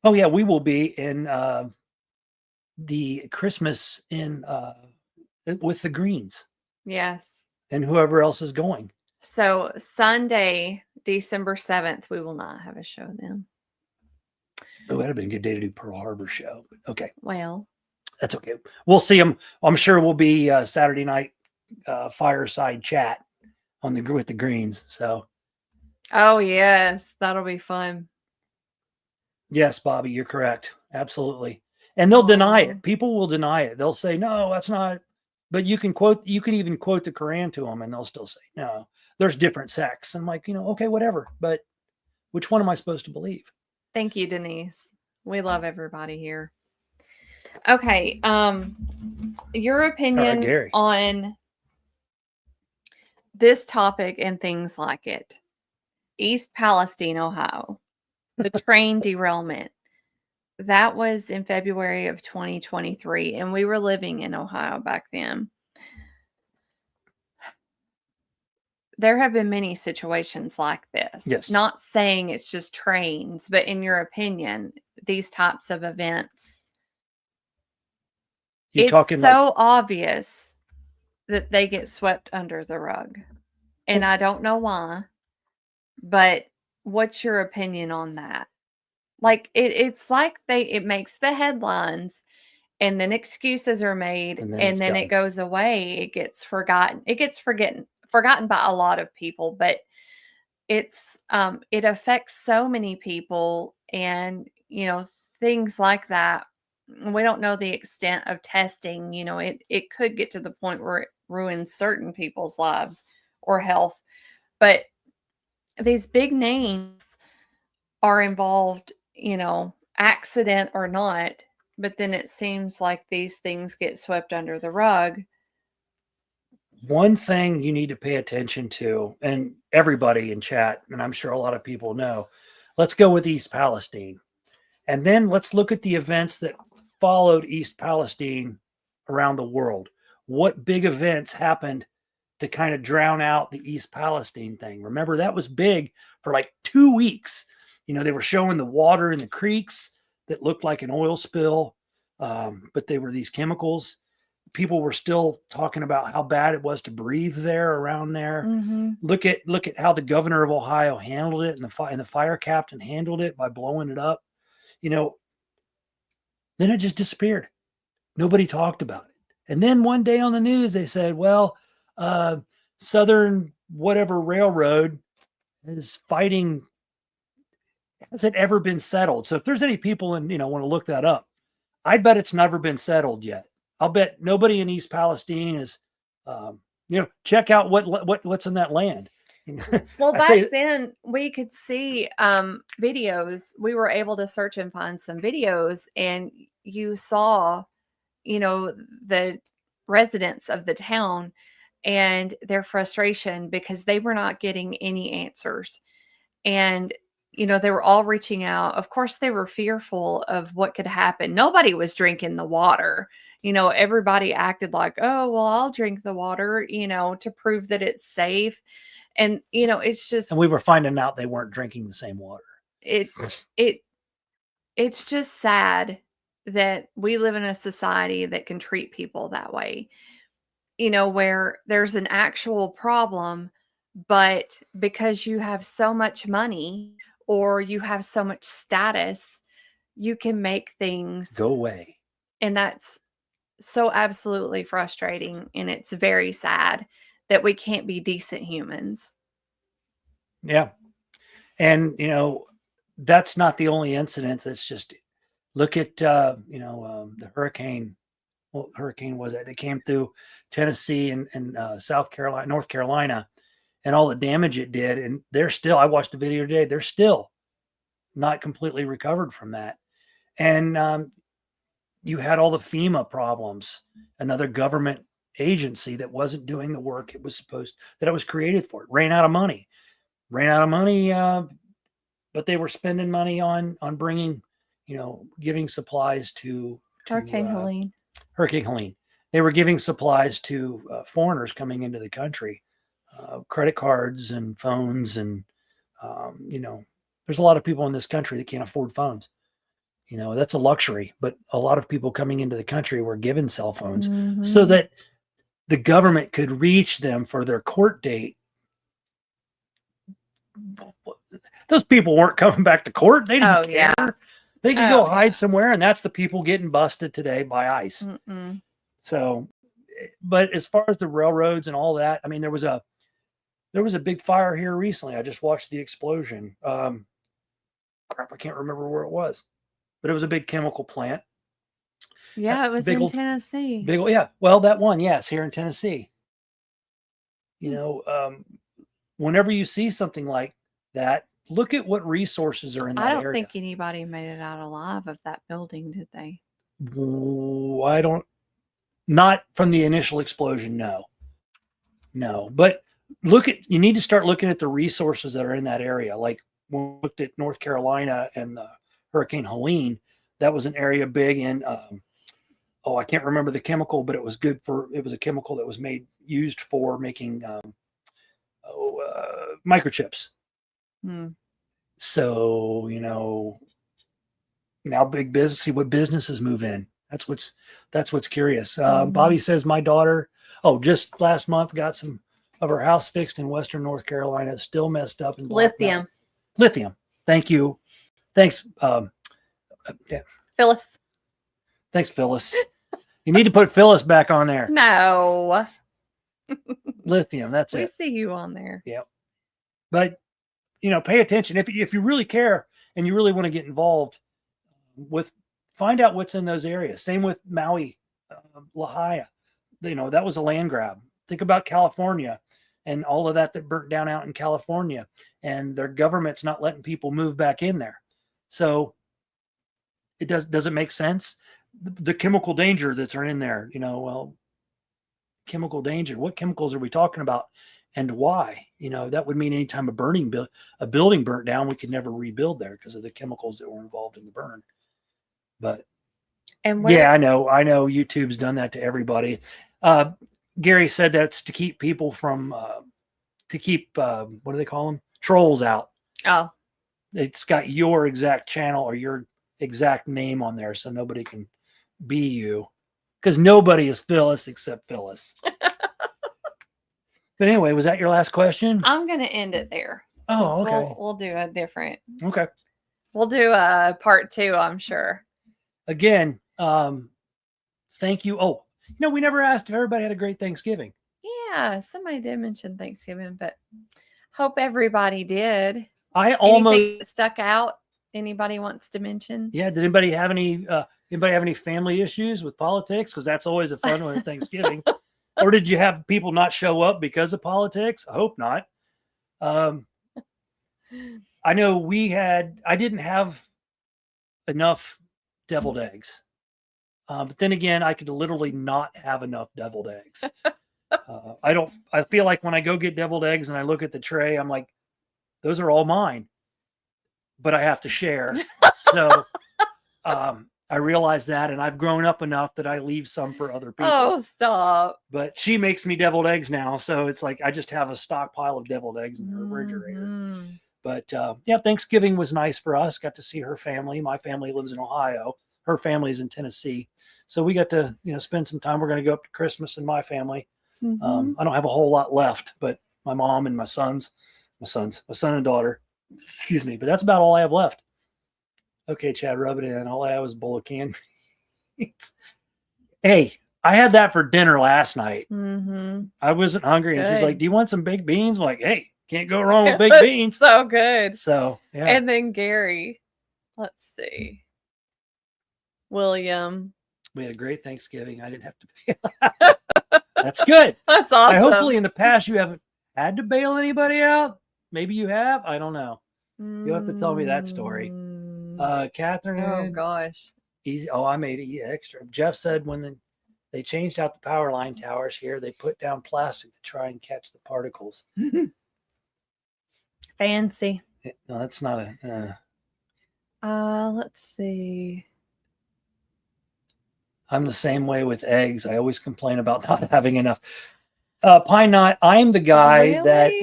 Oh yeah, we will be in the Christmas with the Greens. Yes. And whoever else is going. So Sunday, December 7th, we will not have a show then. Oh, that'd have been a good day to do Pearl Harbor show. Okay. Well, that's okay. We'll see them. I'm sure we'll be Saturday night fireside chat with the Greens. So. Oh yes, that'll be fun. Yes, Bobby, you're correct. Absolutely. And they'll deny it. People will deny it. They'll say, no, that's not. But you can even quote the Quran to them and they'll still say, no, there's different sects. I'm like, okay, whatever. But which one am I supposed to believe? Thank you, Denise. We love everybody here. Okay. Your opinion on this topic and things like it. East Palestine, Ohio, the train derailment. That was in February of 2023, and we were living in Ohio back then. There have been many situations like this. Yes. Not saying it's just trains, but in your opinion, these types of events, it's so obvious that they get swept under the rug. And I don't know why, but what's your opinion on that? Like it's like it makes the headlines and then excuses are made and then it goes away. It gets forgotten. It gets forgotten by a lot of people, but it's it affects so many people and things like that. We don't know the extent of testing. It could get to the point where it ruins certain people's lives or health, but these big names are involved, accident or not, but then it seems like these things get swept under the rug. One thing you need to pay attention to, and everybody in chat, and I'm sure a lot of people know, let's go with East Palestine. And then let's look at the events that followed East Palestine around the world. What big events happened to kind of drown out the East Palestine thing? Remember, that was big for like 2 weeks. They were showing the water in the creeks that looked like an oil spill, but they were these chemicals. People were still talking about how bad it was to breathe there around there. Mm-hmm. Look at how the governor of Ohio handled it, and the fire captain handled it by blowing it up. Then it just disappeared. Nobody talked about it. And then one day on the news, they said, well, Southern whatever railroad is fighting. Has it ever been settled? So if there's any people want to look that up, I bet it's never been settled yet. I'll bet nobody in East Palestine is, check out what's in that land. Well, I back say, then we could see videos. We were able to search and find some videos, and you saw, the residents of the town and their frustration because they were not getting any answers. And, they were all reaching out. Of course, they were fearful of what could happen. Nobody was drinking the water. Everybody acted like, oh, well, I'll drink the water, to prove that it's safe. And, it's just, and we were finding out they weren't drinking the same water. it, it, it's just sad that we live in a society that can treat people that way, where there's an actual problem, but because you have so much money or you have so much status, you can make things Go away. And that's so absolutely frustrating. And it's very sad that we can't be decent humans. Yeah. And, that's not the only incident. That's just, look at, the hurricane. What hurricane was it? They came through Tennessee and South Carolina, North Carolina, and all the damage it did. And they're still, I watched the video today, they're still not completely recovered from that. And you had all the FEMA problems, another government agency that wasn't doing the work it was that it was created for. It ran out of money, but they were spending money on bringing, giving supplies to Hurricane Helene. Hurricane Helene. They were giving supplies to foreigners coming into the country, credit cards and phones. And, there's a lot of people in this country that can't afford phones. That's a luxury, but a lot of people coming into the country were given cell phones so that the government could reach them for their court date. Those people weren't coming back to court. They didn't care. Yeah. They could go hide somewhere, and that's the people getting busted today by ICE. So, but as far as the railroads and all that, I mean, there was a big fire here recently. I just watched the explosion. Crap, I can't remember where it was, but it was a big chemical plant. Yeah, it was in Tennessee. Yeah. Well, that one, yes, here in Tennessee. Whenever you see something like that, look at what resources are in that area. I don't think anybody made it out alive of that building, did they? Not from the initial explosion. No, but you need to start looking at the resources that are in that area. Like when we looked at North Carolina and the Hurricane Helene, that was an area big in, I can't remember the chemical, but it was a chemical that was used for making, microchips. So, now big business, see what businesses move in. That's what's curious. Bobby says my daughter, just last month got some of her house fixed in Western North Carolina, still messed up in lithium. Thank you. Thanks. Phyllis. Thanks, Phyllis. You need to put Phyllis back on there. No. Lithium. That's it. We see you on there. Yep. But, pay attention. If you really care and you really want to get involved find out what's in those areas. Same with Maui, Lahaina. That was a land grab. Think about California and all of that burnt down out in California, and their government's not letting people move back in there. So it doesn't make sense. The chemical danger that's in there, chemical danger. What chemicals are we talking about, and why? That would mean anytime a building burnt down, we could never rebuild there because of the chemicals that were involved in the burn. But I know YouTube's done that to everybody. Gary said that's to keep people from what do they call them? Trolls out. Oh, it's got your exact channel or your exact name on there, so nobody can be you, because nobody is Phyllis except Phyllis. But anyway, was that your last question? I'm going to end it there. Oh, okay. We'll do a different. Okay. We'll do a part 2, I'm sure. Again, thank you. Oh, we never asked if everybody had a great Thanksgiving. Yeah, somebody did mention Thanksgiving, but hope everybody did. Anything that stuck out? Anybody wants to mention? Yeah. Did anybody have any family issues with politics? Because that's always a fun one at Thanksgiving. Or did you have people not show up because of politics? I hope not. I know I didn't have enough deviled eggs. But then again, I could literally not have enough deviled eggs. I feel like when I go get deviled eggs and I look at the tray, I'm like, those are all mine, but I have to share. So I realize that, and I've grown up enough that I leave some for other people. Oh, stop. But she makes me deviled eggs now. So it's like I just have a stockpile of deviled eggs in the refrigerator. Mm-hmm. But yeah, Thanksgiving was nice for us. Got to see her family. My family lives in Ohio. Her family's in Tennessee. So we got to, spend some time. We're going to go up to Christmas and my family. Mm-hmm. I don't have a whole lot left, but my mom and my son and daughter, excuse me, but that's about all I have left. Okay, Chad, rub it in. All I have is a bowl of canned beans. Hey, I had that for dinner last night. Mm-hmm. I wasn't hungry. And she's like, Good. do you want some baked beans? I'm like, hey, can't go wrong with It baked was beans. so good. So, yeah. And then Gary, let's see, William. We had a great Thanksgiving. I didn't have to bail. That's good. That's awesome. Hopefully in the past you haven't had to bail anybody out. Maybe you have. I don't know. You'll have to tell me that story. Catherine. Oh gosh. Easy. Oh, I made it extra. Jeff said when they changed out the power line towers here, they put down plastic to try and catch the particles. Fancy. No, that's not a. Let's see. I'm the same way with eggs. I always complain about not having enough. Pine Knot, I'm the guy that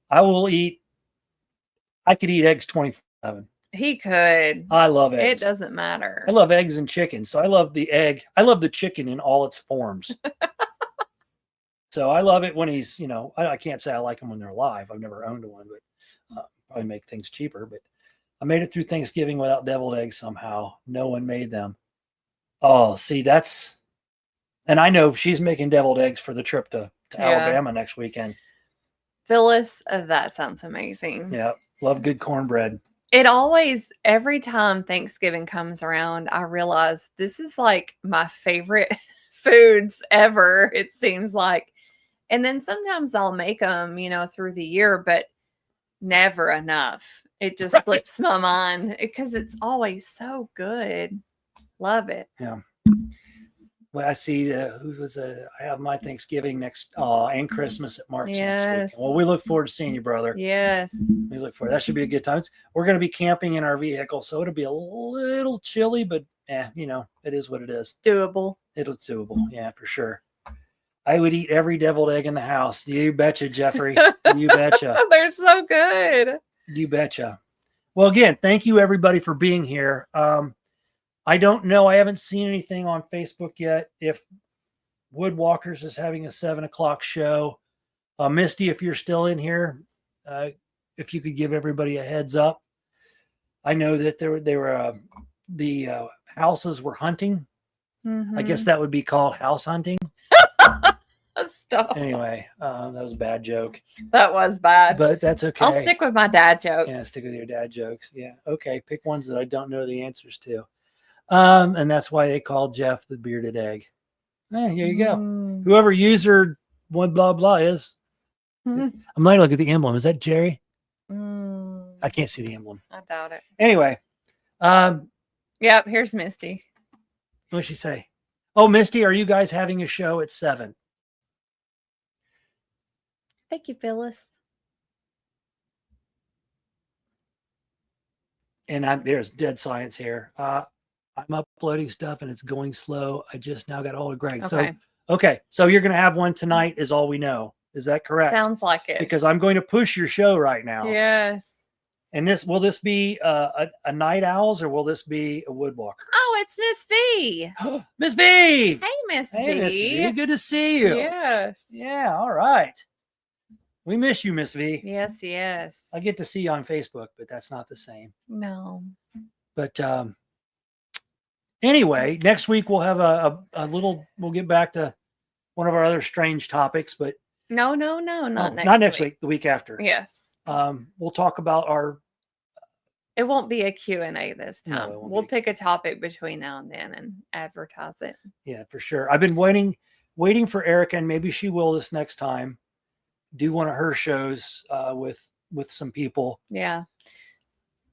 I will eat. I could eat eggs 24/7. He could. I love eggs. It doesn't matter. I love eggs and chicken. So I love the egg. I love the chicken in all its forms. So I love it when he's, I can't say I like them when they're alive. I've never owned one, but probably make things cheaper. But I made it through Thanksgiving without deviled eggs somehow. No one made them. Oh, see, and I know she's making deviled eggs for the trip to Alabama next weekend. Phyllis, that sounds amazing. Yeah, love good cornbread. It always, every time Thanksgiving comes around, I realize this is like my favorite foods ever, it seems like. And then sometimes I'll make them, through the year, but never enough. It just slips my mind because it's always so good. Love it. Yeah. Well, I see I have my Thanksgiving and Christmas at Mark's next week. Well, we look forward to seeing you, brother. Yes. We look forward. That should be a good time. We're going to be camping in our vehicle, so it'll be a little chilly, but it is what it is. Doable. It's doable. Yeah, for sure. I would eat every deviled egg in the house. You betcha, Jeffrey. You betcha. They're so good. You betcha. Well, again, thank you everybody for being here. I don't know. I haven't seen anything on Facebook yet. If Woodwalkers is having a 7:00 show, Misty, if you're still in here, if you could give everybody a heads up. I know that the houses were hunting. Mm-hmm. I guess that would be called house hunting. Stop. Anyway, that was a bad joke. That was bad. But that's okay. I'll stick with my dad jokes. Yeah, stick with your dad jokes. Yeah. Okay. Pick ones that I don't know the answers to. And that's why they called Jeff the bearded egg. Here you go. Whoever user one blah blah is. I'm not look at the emblem. Is that Jerry? I can't see the emblem. I doubt it. Anyway. Yep. Here's Misty. What'd she say? Oh, Misty, are you guys having a show at 7? Thank you, Phyllis. And there's dead science here. I'm uploading stuff and it's going slow. I just now got a hold of Greg. Okay. So you're going to have one tonight is all we know. Is that correct? Sounds like it. Because I'm going to push your show right now. Yes. And will this be a Night Owls or will this be a Woodwalker? Oh, it's Miss V. Miss V. Hey, Miss V. Hey, Miss V. Good to see you. Yes. Yeah. All right. We miss you, Miss V. Yes, yes. I get to see you on Facebook, but that's not the same. No. But anyway, next week we'll have we'll get back to one of our other strange topics, but not next week, the week after. Yes. We'll talk about it won't be a Q&A this time. No, we'll pick a topic between now and then and advertise it. Yeah, for sure. I've been waiting for Erica, and maybe she will this next time, do one of her shows with with some people. Yeah.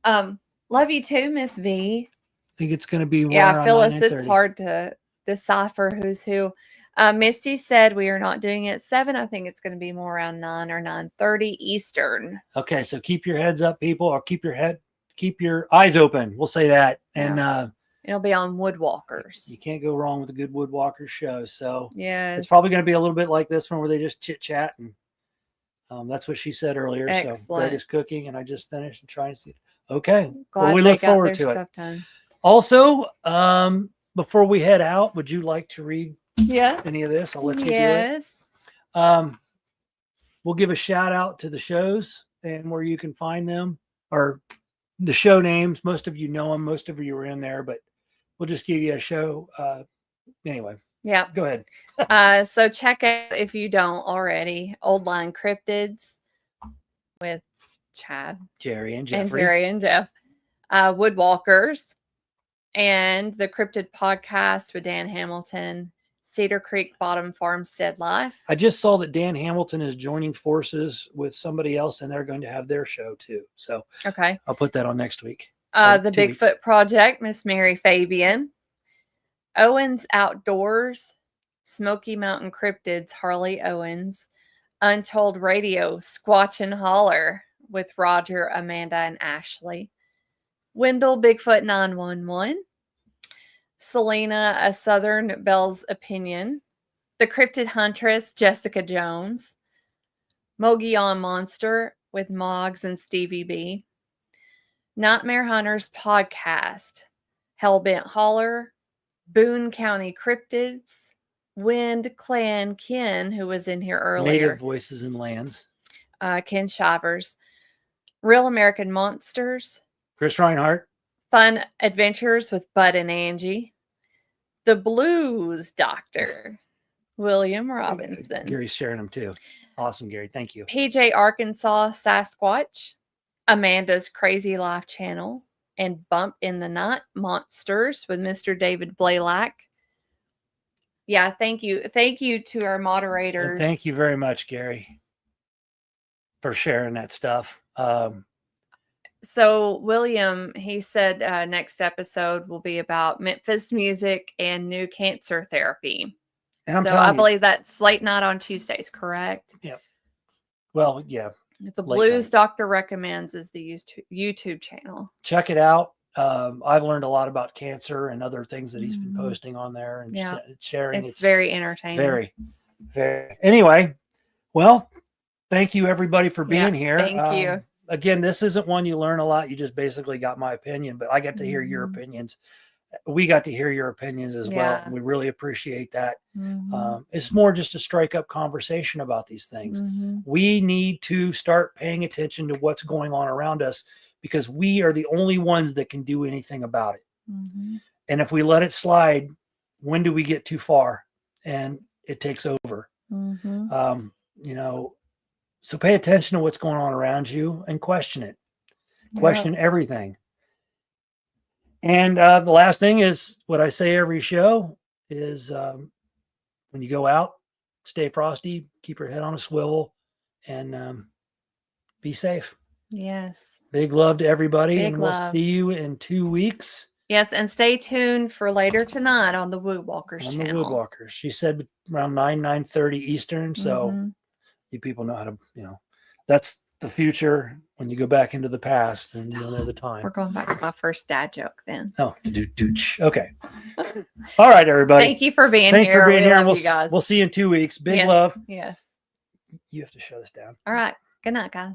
Love you too, Miss V. I think it's going to be Yeah, around Phyllis, 9 and it's 30. hard to decipher who's who. Misty said we are not doing it at 7. I think it's going to be more around 9 or 9:30 Eastern. Okay, so keep your heads up, people, or keep your eyes open. We'll say that. And It'll be on Woodwalkers. you can't go wrong with a good Woodwalkers show. So Yes. it's probably going to be a little bit like this one where they just chit chat, and that's what she said earlier. So Excellent. Greg is cooking, and I just finished and trying to see. Okay, Glad well, we they look got forward their to it. stuff done. Also, before we head out, would you like to read Yeah. any of this? I'll let you Yes. do it. We'll give a shout out to the shows and where you can find them, or the show names. Most of you know them. Most of you are in there, but we'll just give you a show. Anyway, Yeah. go ahead. So check out, if you don't already, Old Line Cryptids with Chad Jerry and and Jeffrey. Jerry and Jeff. Woodwalkers and the Cryptid Podcast with Dan Hamilton. Cedar Creek Bottom Farmstead Life. I just saw that Dan Hamilton is joining forces with somebody else, and they're going to have their show too. So Okay. I'll put that on next week. The 2 weeks. Bigfoot Project, Miss Mary Fabian. Owens Outdoors, Smoky Mountain Cryptids, Harley Owens. Untold Radio, Squatch and Holler with Roger, Amanda, and Ashley. Wendell Bigfoot 911. Selena, A Southern Belle's Opinion. The Cryptid Huntress, Jessica Jones. Mogollon Monster with Moggs and Stevie B. Nightmare Hunters Podcast. Hellbent Holler. Boone County Cryptids. Wind Clan Ken, who was in here earlier. Native Voices and Lands. Ken Shivers. Real American Monsters. Chris Reinhardt. Fun Adventures with Bud and Angie. The Blues Doctor, William Robinson. Gary's sharing them too. Awesome, Gary. Thank you. PJ Arkansas Sasquatch. Amanda's Crazy Life Channel. And Bump in the Night Monsters with Mr. David Blaylock. Yeah, thank you. Thank you to our And moderators. thank you very much, Gary, for sharing that stuff. So William, he said next episode will be about Memphis music and new cancer therapy. And I'm So telling I you, believe that's late night on Tuesdays, correct? well, yeah, The late Blues night. Doctor Recommends is the YouTube channel. check it out. I've learned a lot about cancer and other things that he's been Mhm. posting on there and Yeah. sharing. It's very entertaining. very, very. Anyway, well, thank you everybody for Yeah, being here. thank you. Again, this isn't one you learn a lot. You just basically got my opinion, but I got to hear your Mhm. opinions. We got to hear your opinions as well. Yeah. We really appreciate that. Mhm. It's more just a strike up conversation about these things. Mhm. We need to start paying attention to what's going on around us because we are the only ones that can do anything about it. Mhm. And if we let it slide, when do we get too far and it takes over? Mhm. So pay attention to what's going on around you and question it. Question everything. And the last thing is what I say every show is when you go out, stay frosty, keep your head on a swivel, and be safe. Yes. Big love to everybody, Big and we'll love. see you in 2 weeks Yes, and stay tuned for later tonight on the Woodwalkers on the channel. Woodwalkers. She said around 9:30 Eastern. So Mhm. you people know how to, that's the future. When you go back into the past, and you'll know the We're time. going back to my first dad joke then. Oh, dooch. Okay. All right, everybody. Thank you for being Thanks here. for being We here. love And we'll, you guys. we'll see you in 2 weeks. Big Yes. love. Yes. You have to shut us down. All right. Good night, guys.